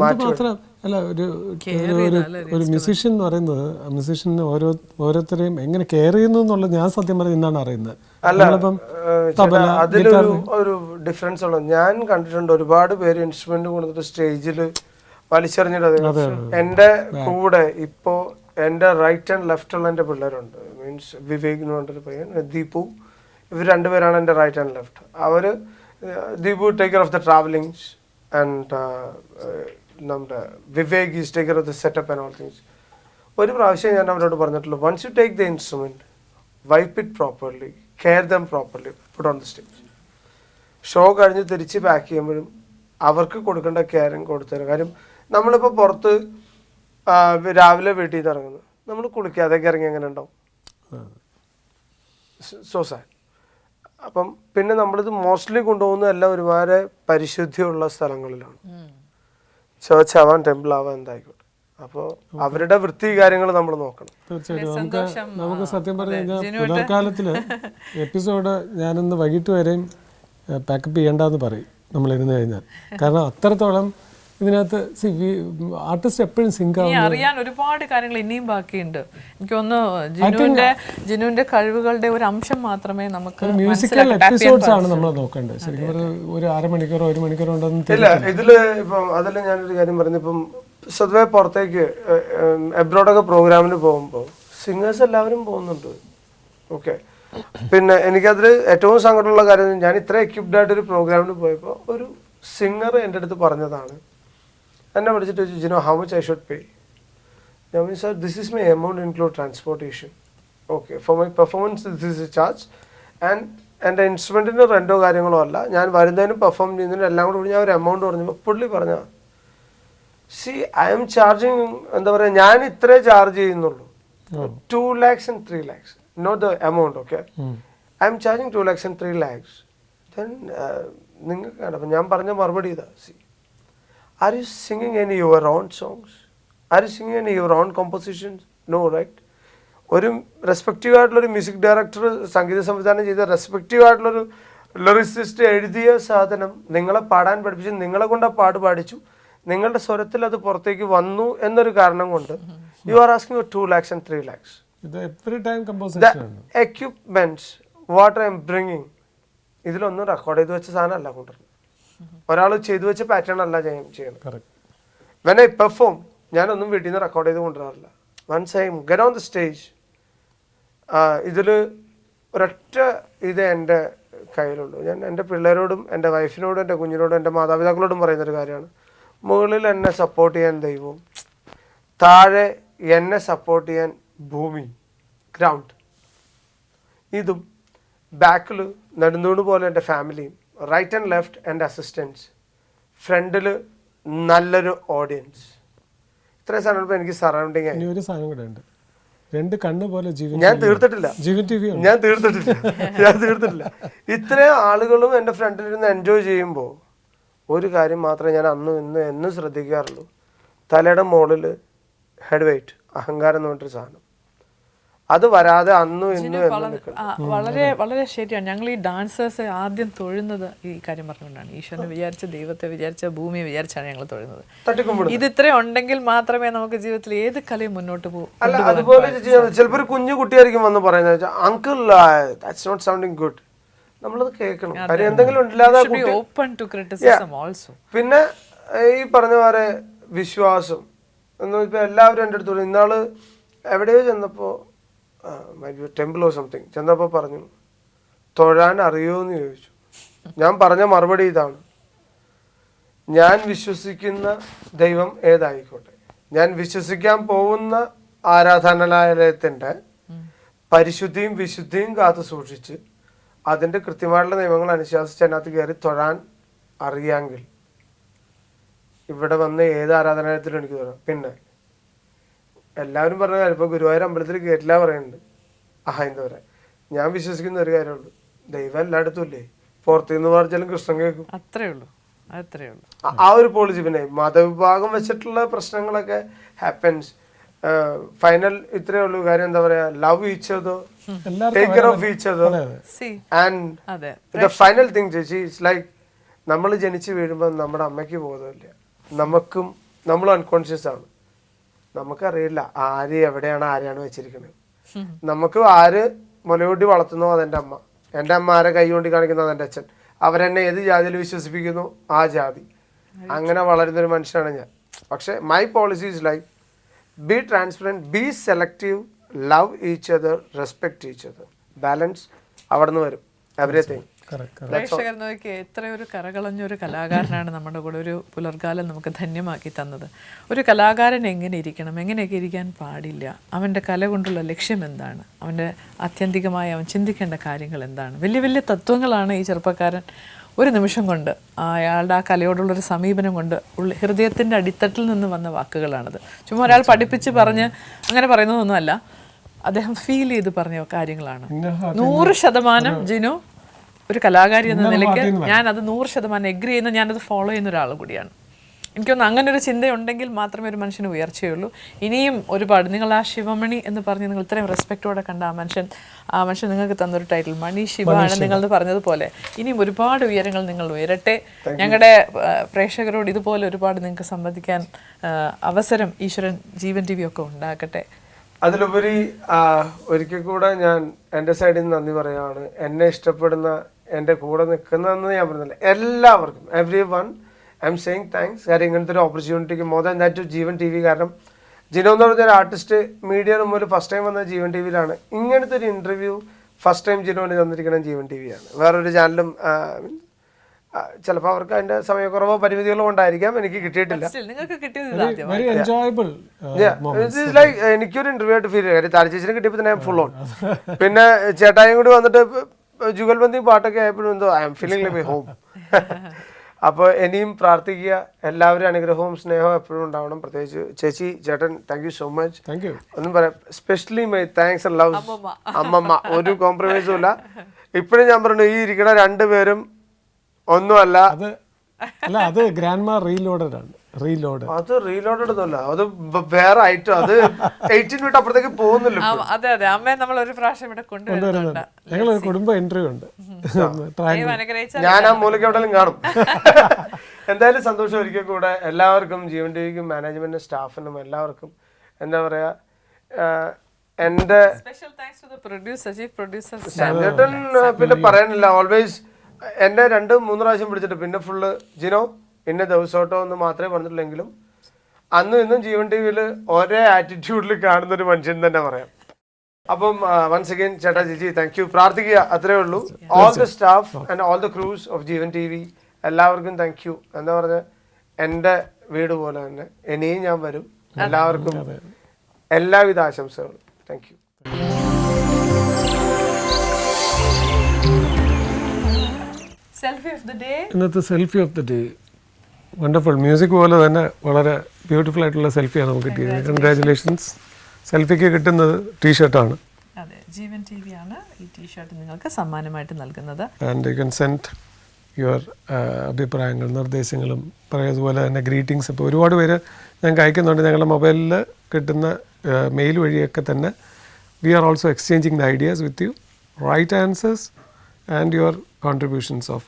മാത്രം അല്ല, ഒരു മ്യൂസീഷ്യൻ എന്ന് പറയുന്നത് മ്യൂസീഷ്യന് ഓരോരുത്തരെയും എങ്ങനെ കെയർ ചെയ്യുന്നു എന്നുള്ളത് ഞാൻ സത്യം പറഞ്ഞ ഇന്നാണ് അറിയുന്നത്. ഒരു ഡിഫറൻസ് ഉള്ളത് ഞാൻ കണ്ടിട്ടുണ്ട്. ഒരുപാട് പേര് ഇൻസ്ട്രുമെന്റ് കൊണ്ടിട്ട് സ്റ്റേജിൽ വലിച്ചെറിഞ്ഞിട്ട് എന്റെ കൂടെ ഇപ്പോ എന്റെ റൈറ്റ് ആൻഡ് ലെഫ്റ്റ് ഉള്ള എന്റെ പിള്ളേരുണ്ട്. മീൻസ് വിവേക് എന്ന് പറഞ്ഞൊരു പയ്യൻ, ദീപു, ഇവർ രണ്ടുപേരാണ് എന്റെ റൈറ്റ് ആൻഡ് ലെഫ്റ്റ്. അവര് Deepu take care of the travellings and നമ്മുടെ Vivek is take care of the setup and all things. ഒരു പ്രാവശ്യം ഞാൻ അവരോട് പറഞ്ഞിട്ടുള്ളൂ, once you take the instrument, wipe it properly, care them properly, put on the stage. Show കഴിഞ്ഞ് തിരിച്ച് ബാക്ക് ചെയ്യുമ്പോഴും അവർക്ക് കൊടുക്കേണ്ട കെയറിങ് കൊടുത്തരും. കാര്യം നമ്മളിപ്പോൾ പുറത്ത് രാവിലെ വീട്ടിൽ നിന്ന് ഇറങ്ങുന്നു, നമ്മൾ കുളിക്കാതൊക്കെ ഇറങ്ങി എങ്ങനെ ഉണ്ടാവും? So sad. അപ്പം പിന്നെ നമ്മളിത് മോസ്റ്റ്ലി കൊണ്ടുപോകുന്ന എല്ലാം ഒരുപാട് പരിശുദ്ധിയുള്ള സ്ഥലങ്ങളിലാണ്. ചേർച്ച് ആവാൻ, ടെമ്പിൾ ആവാൻ, എന്തായിക്കോട്ടെ. അപ്പോൾ അവരുടെ വൃത്തി കാര്യങ്ങൾ നമ്മൾ നോക്കണം. തീർച്ചയായിട്ടും നമുക്ക് സത്യം പറഞ്ഞു കഴിഞ്ഞാൽ പുലർക്കാലത്തില് എപ്പിസോഡ് ഞാനിന്ന് വൈകിട്ട് വരെയും പാക്കപ്പ് ചെയ്യേണ്ടെന്ന് പറയും നമ്മളിരുന്ന് കഴിഞ്ഞാൽ. കാരണം അത്രത്തോളം ഇതിനകത്ത് ആർട്ടിസ്റ്റ് എപ്പോഴും സിങ്ക് ആവും. അറിയാൻ ഒരുപാട് കാര്യങ്ങൾ ഇനിയും ബാക്കിയുണ്ട്. എനിക്ക് തോന്നുന്നു ജിനുവിന്റെ കഴിവുകളുടെ ഒരു അംശം മാത്രമേ നമുക്ക് മ്യൂസിക്കൽ എപ്പിസോഡ്സ് ആണ് നമ്മൾ നോക്കേണ്ടത്. ശരിക്കും ഒരു 1/2 മണിക്കൂറോ 1 മണിക്കൂറോ ഉണ്ടെന്ന് ഇല്ല. ഇതില് ഇപ്പം അതിൽ ഞാനൊരു കാര്യം പറഞ്ഞു, ഇപ്പം സ്വതവേ പുറത്തേക്ക് എബ്രോഡൊക്കെ പ്രോഗ്രാമിന് പോകുമ്പോൾ സിംഗേഴ്സ് എല്ലാവരും പോകുന്നുണ്ട്. ഓക്കെ, പിന്നെ എനിക്കതിൽ ഏറ്റവും സങ്കടമുള്ള കാര്യം, ഞാൻ ഇത്ര എക്യുപ്ഡ് ആയിട്ടൊരു പ്രോഗ്രാമിന് പോയപ്പോൾ ഒരു സിംഗർ എൻ്റെ അടുത്ത് പറഞ്ഞതാണ്, എന്നെ വിളിച്ചിട്ട് ചോദിച്ചു, Jino how much I should pay? ഞാൻ mean sir, this is my amount include transportation. Okay, for my performance this is a charge and എൻ്റെ ഇൻസ്ട്രുമെൻറ്റിന് റെൻറ്റോ കാര്യങ്ങളോ അല്ല, ഞാൻ വരുന്നതിനും പെർഫോം ചെയ്യുന്നതിനും എല്ലാം കൂടി ഞാൻ ഒരു എമൗണ്ട് പറഞ്ഞപ്പോൾ പുള്ളി പറഞ്ഞ, സി ഐ എം ചാർജിങ്, എന്താ പറയുക, ഞാൻ ഇത്രേ ചാർജ് ചെയ്യുന്നുള്ളൂ, 2 lakhs and 3 lakhs, not the amount, okay? I am charging 2 lakhs and 3 lakhs. Then നിങ്ങൾക്ക് അപ്പം ഞാൻ പറഞ്ഞ മറുപടി ഇതാ, C are you singing any your own songs? Are you singing any your own compositions? No, right? ഒരു റെസ്പെക്റ്റീവ് ആയിട്ടുള്ളൊരു മ്യൂസിക് ഡയറക്ടർ സംഗീത സംവിധാനം ചെയ്ത റെസ്പെക്റ്റീവ് ആയിട്ടുള്ളൊരു ലിറിസിസ്റ്റ് എഴുതിയ സാധനം നിങ്ങളെ പാടാൻ പഠിപ്പിച്ചു, നിങ്ങളെ കൊണ്ട് ആ പാട് പാടിച്ചു, നിങ്ങളുടെ സ്വരത്തിൽ അത് പുറത്തേക്ക് വന്നു എന്നൊരു കാരണം കൊണ്ട് you are asking for 2 lakhs and 3 lakhs. The equipments what I am bringing, ഇതിലൊന്നും റെക്കോർഡ് ചെയ്ത് വെച്ച സാധനം അല്ല കൊണ്ടുവരുന്നത്, ഒരാൾ ചെയ്തു വെച്ച പാറ്റേൺ അല്ല ചെയ്യണം. വെൻ ഐ പെർഫോം, ഞാനൊന്നും വീട്ടിൽ നിന്ന് റെക്കോർഡ് ചെയ്ത് കൊണ്ടുവരാറില്ല. Once I get on the stage, ഇതിൽ ഒരൊറ്റ ഇത് എൻ്റെ കയ്യിലുള്ളൂ. ഞാൻ എൻ്റെ പിള്ളേരോടും എൻ്റെ വൈഫിനോടും എൻ്റെ കുഞ്ഞിനോടും എൻ്റെ മാതാപിതാക്കളോടും പറയുന്നൊരു കാര്യമാണ്, മുകളിൽ എന്നെ സപ്പോർട്ട് ചെയ്യാൻ ദൈവവും, താഴെ എന്നെ സപ്പോർട്ട് ചെയ്യാൻ ഭൂമി, ഗ്രൗണ്ട്, ഇതും ബാക്കിൽ നെടുന്തൂണ് പോലെ എൻ്റെ ഫാമിലിയും, റൈറ്റ് ആൻഡ് ലെഫ്റ്റ് എൻ്റെ അസിസ്റ്റൻസ്, ഫ്രണ്ടിൽ നല്ലൊരു ഓഡിയൻസ്, ഇത്രയും സാധനം എനിക്ക് സറൗണ്ടിങ് ആയി. ഇനി ഒരു സാധനം കൂടെ ഉണ്ട്, 2 കണ്ണ് പോലെ ഞാൻ തീർത്തിട്ടില്ല, ജീവൻ ടി വി ഞാൻ തീർത്തിട്ടില്ല. ഇത്രയും ആളുകളും എൻ്റെ ഫ്രണ്ടിലിരുന്ന് എൻജോയ് ചെയ്യുമ്പോൾ ഒരു കാര്യം മാത്രമേ ഞാൻ അന്നും ഇന്നും എന്നും ശ്രദ്ധിക്കാറുള്ളൂ. തലയുടെ മുകളിൽ ഹെഡ് വെയിറ്റ്, അഹങ്കാരം എന്ന് പറഞ്ഞിട്ടൊരു സാധനം, അത് വരാതെ അന്നും ഇന്നും വളരെ വളരെ ശരിയാണ്. ഞങ്ങൾ ഈ ഡാൻസേഴ്സ് ആദ്യം തൊഴുന്നത് ഈ കാര്യം പറഞ്ഞുകൊണ്ടാണ്. ഈശ്വരനെ വിചാരിച്ച, ദൈവത്തെ വിചാരിച്ച, ഭൂമിയെ വിചാരിച്ചാണ് ഞങ്ങൾ തൊഴുന്നത്. ഇത് ഇത്രയും ഉണ്ടെങ്കിൽ മാത്രമേ നമുക്ക് ജീവിതത്തിൽ ഏത് കലയും മുന്നോട്ട് പോകും. അല്ല, അതുപോലെ ചിലപ്പോൾ ഒരു കുഞ്ഞു കുട്ടിയായിരിക്കും വന്ന് പറയുന്നത്, uncle that's not sounding good. നമ്മളത് കേൾക്കണം. കാര്യം എന്തെങ്കിലും ഇല്ലാതെ ഓപ്പൺ ടു ക്രിറ്റിസിസം ഓൾസോ. പിന്നെ ഈ പറഞ്ഞ പോലെ വിശ്വാസം എന്ന് വെച്ചാൽ എല്ലാവരും എൻ്റെ അടുത്ത് പറയും. ഇന്നാള് എവിടെയോ ചെന്നപ്പോൾ ടെമ്പിൾ ഓർ സംതിങ് ചെന്നപ്പോൾ പറഞ്ഞു, തൊഴാൻ അറിയുമോയെന്ന് ചോദിച്ചു. ഞാൻ പറഞ്ഞ മറുപടി ഇതാണ്, ഞാൻ വിശ്വസിക്കുന്ന ദൈവം ഏതായിക്കോട്ടെ, ഞാൻ വിശ്വസിക്കാൻ പോകുന്ന ആരാധനാലയത്തിൻ്റെ പരിശുദ്ധിയും വിശുദ്ധിയും കാത്തു സൂക്ഷിച്ച് അതിൻ്റെ കൃത്യമായിട്ടുള്ള നിയമങ്ങൾ അനുശാസിച്ച് അതിനകത്ത് കയറി തൊഴാൻ അറിയാമെങ്കിൽ ഇവിടെ വന്ന് ഏത് ആരാധനാലയത്തിലും എനിക്ക് തൊഴാം. പിന്നെ എല്ലാവരും പറഞ്ഞ കാര്യം, ഇപ്പോൾ ഗുരുവായൂർ അമ്പലത്തിൽ കയറ്റില്ല പറയുന്നുണ്ട് ഹൈന്ദവരെ. ഞാൻ വിശ്വസിക്കുന്ന ഒരു കാര്യമുള്ളൂ, ദൈവം എല്ലായിടത്തും ഇല്ലേ, പുറത്തു നിന്ന് പറഞ്ഞാലും കൃഷ്ണൻ കേൾക്കും. അത്രേ ഉള്ളൂ. ആ ഒരു പോളിസി. പിന്നെ മതവിഭാഗം വെച്ചിട്ടുള്ള പ്രശ്നങ്ങളൊക്കെ ഹാപ്പൻസ്. ഫൈനൽ ഇത്രയേ ഉള്ളൂ കാര്യം. എന്താ പറയാ, love each other, take care of each other, and the final thing ചേച്ചി ഇറ്റ്സ് ലൈക്ക് നമ്മൾ ജനിച്ച് വീഴുമ്പോൾ നമ്മുടെ അമ്മയ്ക്ക് ബോധമില്ല, നമ്മൾ അൺകോൺഷ്യസ് ആണ്, നമുക്കറിയില്ല ആര് എവിടെയാണ് ആരെയാണ് വെച്ചിരിക്കുന്നത്. നമുക്ക് ആര് മുലയൂട്ടി വളർത്തുന്നോ അതെൻ്റെ അമ്മ, എൻ്റെ അമ്മ ആരെ കൈ കൊണ്ട് കാണിക്കുന്നോ അതെൻ്റെ അച്ഛൻ, അവരെന്നെ ഏത് ജാതിയിൽ വിശ്വസിപ്പിക്കുന്നു ആ ജാതി. അങ്ങനെ വളരുന്നൊരു മനുഷ്യനാണ് ഞാൻ. പക്ഷെ my policy is like B transparent, B selective, love each other, respect each other. Balance അവിടെ നിന്ന് വരും എവറിത്തിങ്. പ്രേക്ഷകർ നോക്കി എത്ര ഒരു കരകളഞ്ഞൊരു കലാകാരനാണ് നമ്മുടെ കൂടെ ഒരു പുലർകാലം നമുക്ക് ധന്യമാക്കി തന്നത്. ഒരു കലാകാരൻ എങ്ങനെ ഇരിക്കണം, എങ്ങനെയൊക്കെ ഇരിക്കാൻ പാടില്ല, അവൻ്റെ കല കൊണ്ടുള്ള ലക്ഷ്യം എന്താണ്, അവൻ്റെ ആത്യന്തികമായി അവൻ ചിന്തിക്കേണ്ട കാര്യങ്ങൾ എന്താണ്, വലിയ വലിയ തത്വങ്ങളാണ് ഈ ചെറുപ്പക്കാരൻ ഒരു നിമിഷം കൊണ്ട് അയാളുടെ ആ കലയോടുള്ളൊരു സമീപനം കൊണ്ട് ഹൃദയത്തിൻ്റെ അടിത്തട്ടിൽ നിന്ന് വന്ന വാക്കുകളാണത്. ചുമ്മാ ഒരാൾ പഠിപ്പിച്ച് പറഞ്ഞ് അങ്ങനെ പറയുന്നതൊന്നുമല്ല, അദ്ദേഹം ഫീൽ ചെയ്ത് പറഞ്ഞ കാര്യങ്ങളാണ്. 100% ജിനു ഒരു കലാകാരി എന്ന നിലയ്ക്ക് ഞാൻ അത് 100% എഗ്രി ചെയ്യുന്ന, ഞാനത് ഫോളോ ചെയ്യുന്ന ഒരാൾ കൂടിയാണ്. എനിക്കൊന്ന് അങ്ങനെ ഒരു ചിന്തയുണ്ടെങ്കിൽ മാത്രമേ ഒരു മനുഷ്യന് ഉയർച്ചയുള്ളൂ. ഇനിയും ഒരുപാട് നിങ്ങൾ ആ ശിവമണി എന്ന് പറഞ്ഞ് നിങ്ങൾ ഇത്രയും റെസ്പെക്റ്റോടെ കണ്ട ആ മനുഷ്യൻ നിങ്ങൾക്ക് തന്നൊരു ടൈറ്റിൽ മണി ശിവ ആണ് നിങ്ങൾ പറഞ്ഞതുപോലെ ഇനിയും ഒരുപാട് ഉയരങ്ങൾ നിങ്ങൾ ഉയരട്ടെ. ഞങ്ങളുടെ പ്രേക്ഷകരോട് ഇതുപോലെ ഒരുപാട് നിങ്ങൾക്ക് സംവദിക്കാൻ അവസരം ഈശ്വരൻ ജീവൻ TV ഒക്കെ ഉണ്ടാക്കട്ടെ. അതിലുപരി ഒരിക്കൽ കൂടെ ഞാൻ എൻ്റെ സൈഡിൽ നിന്ന് നന്ദി പറയുകയാണ്. എന്നെ ഇഷ്ടപ്പെടുന്ന, എൻ്റെ കൂടെ നിൽക്കുന്നതെന്ന് ഞാൻ പറഞ്ഞില്ല, എല്ലാവർക്കും, everyone I am saying thanks. കാര്യം ഇങ്ങനത്തെ ഒരു ഓപ്പർച്യൂണിറ്റിക്ക് more than that Jeevan TV. കാരണം ജിനോ എന്ന് പറഞ്ഞൊരു ആർട്ടിസ്റ്റ് മീഡിയ മുമ്പിൽ ഫസ്റ്റ് ടൈം വന്നത് ജീവൻ TVയിലാണ്. ഇങ്ങനത്തെ ഒരു ഇൻ്റർവ്യൂ ഫസ്റ്റ് ടൈം ജിനോന് തന്നിരിക്കണം ജീവൻ TVയാണ്. വേറൊരു ചാനലും ചിലപ്പോൾ അവർക്ക് അതിൻ്റെ സമയക്കുറവോ പരിമിതികളോ കൊണ്ടായിരിക്കാം എനിക്ക് കിട്ടിയിട്ടില്ല. എനിക്കൊരു ഇൻ്റർവ്യൂ ആയിട്ട് ഫീൽ ചെയ്യും. കാര്യം താരച്ചേച്ചിനെ കിട്ടിയപ്പോൾ തന്നെ ഫുൾ ഓൺ. പിന്നെ ചേട്ടായും കൂടി വന്നിട്ട് ജുഗൽബന്ദി പാട്ടൊക്കെ ആയപ്പോഴും എന്തോ I M feeling like my home. അപ്പോൾ ഇനിയും പ്രാർത്ഥിക്കുക, എല്ലാവരും അനുഗ്രഹവും സ്നേഹവും എപ്പോഴും ഉണ്ടാവണം. പ്രത്യേകിച്ച് ചേച്ചി, ചേട്ടൻ, താങ്ക് യു സോ മച്ച്. ഒന്നും പറയാം, specially my thanks and love അമ്മമ്മ. ഒരു കോംപ്രമൈസും ഇല്ല. ഇപ്പോഴും ഞാൻ പറഞ്ഞു, ഈ ഇരിക്കണ രണ്ടുപേരും ഒന്നുമല്ല, അത് ഗ്രാൻഡ്മാ റീലോഡഡ് ആണ്. അത് റീലോഡഡ് ഒന്നുമല്ല, അത് വേറെ ഐറ്റം. അത് 18 മിനിറ്റ് അപ്പുറത്തേക്ക് പോകുന്നില്ല. അതെ അതെ, അമ്മയെ നമ്മൾ ഒരു പ്രാവശ്യം ഇവിടെ കൊണ്ടുവരുന്നുണ്ട്. ഞങ്ങളൊരു കുടുംബ ഇന്റർവ്യൂ ഉണ്ട്, ഞാൻ ആ മൂലയ്ക്ക് എവിടെയും കാണും. എന്തായാലും സന്തോഷം. ഒരിക്കൽ കൂടെ എല്ലാവർക്കും, ജീവൻ TVക്കും മാനേജ്മെന്റിനും സ്റ്റാഫിനും എല്ലാവർക്കും എന്താ പറയാ, എന്റെ ചേട്ടൻ പിന്നെ പറയാനില്ല. ഓൾവേസ് എന്നെ 2-3 പ്രാവശ്യം വിളിച്ചിട്ട് പിന്നെ ഫുള്ള് ജിനോ ഇന്ന ദിവസോട്ടോ എന്ന് മാത്രമേ പറഞ്ഞിട്ടുള്ളെങ്കിലും അന്നും ഇന്നും ജീവൻ TVയിൽ ഒരേ ആറ്റിറ്റ്യൂഡിൽ കാണുന്ന ഒരു മനുഷ്യൻ തന്നെ പറയാം. അപ്പം വൺസ് അഗൈൻ ചേട്ടാ, ജിജി, താങ്ക് യു. പ്രാർത്ഥിക്കുക, അത്രേ ഉള്ളൂ. All the staff and all the crews of Jeevan TV എല്ലാവർക്കും താങ്ക് യു. എന്താ പറഞ്ഞ, എൻ്റെ വീട് പോലെ തന്നെ ഇനിയും ഞാൻ വരും. എല്ലാവർക്കും എല്ലാവിധ ആശംസകളും. Thank you. Selfie of the day. ഇന്നത്തെ selfie of the day wonderful. Music പോലെ തന്നെ വളരെ ബ്യൂട്ടിഫുൾ ആയിട്ടുള്ള സെൽഫിയാണ് നമുക്ക് കിട്ടിയത്. കൺഗ്രാറ്റുലേഷൻസ്. സെൽഫിക്ക് കിട്ടുന്നത് ടീഷർട്ടാണ്. അതെ, ജീവൻ ടി വി ആണ് ഈ ടീഷർട്ട് നിങ്ങൾക്ക് സമ്മാനമായിട്ട് നൽകുന്നത്. And you can send your അഭിപ്രായങ്ങൾ, നിർദ്ദേശങ്ങളും പറയുന്നതുപോലെ തന്നെ ഗ്രീറ്റിങ്സ്. ഇപ്പോൾ ഒരുപാട് പേര് ഞങ്ങൾക്ക് അയക്കുന്നുണ്ട്. ഞങ്ങളുടെ മൊബൈലിൽ കിട്ടുന്ന മെയിൽ വഴിയൊക്കെ തന്നെ we are also exchanging the ideas with you, right answers and your contributions of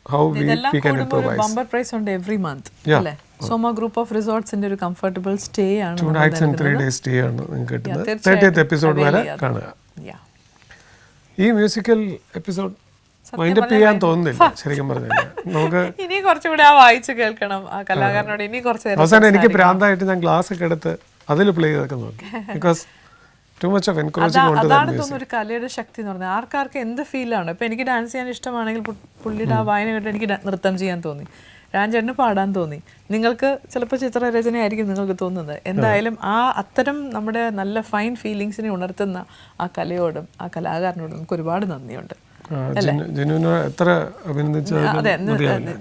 how we can improvise. Bumper prize ഉണ്ട് എവറി മന്ത് അല്ലേ? സോമ ഗ്രൂപ്പ് ഓഫ് റിസോർട്ട്സിന്റെ ഒരു കംഫർട്ടബിൾ സ്റ്റേ ആണ്. 2 nights and 3 days സ്റ്റേ ആണ് നിങ്ങൾക്ക് കിട്ടുന്നത്. 30th എപ്പിസോഡ് വരെ കാണുക. ഈ മ്യൂസിക്കൽ എപ്പിസോഡ് മൈൻഡപ്പ് ചെയ്യാൻ തോന്നുന്നില്ല ശരിക്കും പറഞ്ഞാൽ. നമുക്ക് ഇനി കുറച്ചുകൂടെ വായിച്ച് കേൾക്കണം ആ കലാകാരനോട്. ഇനി കുറച്ച് അവസാനം എനിക്ക് പ്രാന്തായിട്ട് ഞാൻ ക്ലാസ് ഒക്കെ എടുത്ത് അതിൽ പ്ലേ ചെയ്തൊക്കെ നോക്കി. Because too much of encouraging. അതാണ് തോന്നുന്നു ഒരു കലയുടെ ശക്തി എന്ന് പറഞ്ഞാൽ. ആർക്കാർക്ക് എന്ത് ഫീലാണ്. ഇപ്പം എനിക്ക് ഡാൻസ് ചെയ്യാൻ ഇഷ്ടമാണെങ്കിൽ പുള്ളിയുടെ ആ വായന കേട്ട് എനിക്ക് നൃത്തം ചെയ്യാൻ തോന്നി, രാജേട്ടന് പാടാൻ തോന്നി. നിങ്ങൾക്ക് ചിലപ്പോൾ ചിത്രരചനയായിരിക്കും നിങ്ങൾക്ക് തോന്നുന്നത്. എന്തായാലും ആ അത്തരം നമ്മുടെ നല്ല ഫൈൻ ഫീലിങ്സിനെ ഉണർത്തുന്ന ആ കലയോടും ആ കലാകാരനോടും നമുക്ക് ഒരുപാട് നന്ദിയുണ്ട്. അതെ,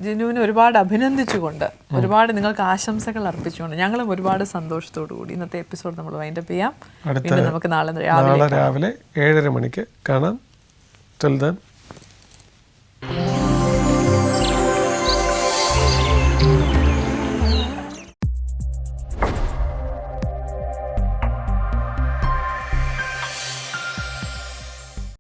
ജിനുവിനെ ഒരുപാട് അഭിനന്ദിച്ചുകൊണ്ട്, ഒരുപാട് നിങ്ങൾക്ക് ആശംസകൾ അർപ്പിച്ചുകൊണ്ട് ഞങ്ങളും ഒരുപാട് സന്തോഷത്തോടു കൂടി ഇന്നത്തെ എപ്പിസോഡ് നമ്മൾ വൈൻഡപ്പ് ചെയ്യാം. നമുക്ക് നാളെ രാവിലെ 7:30 കാണാം. Till then.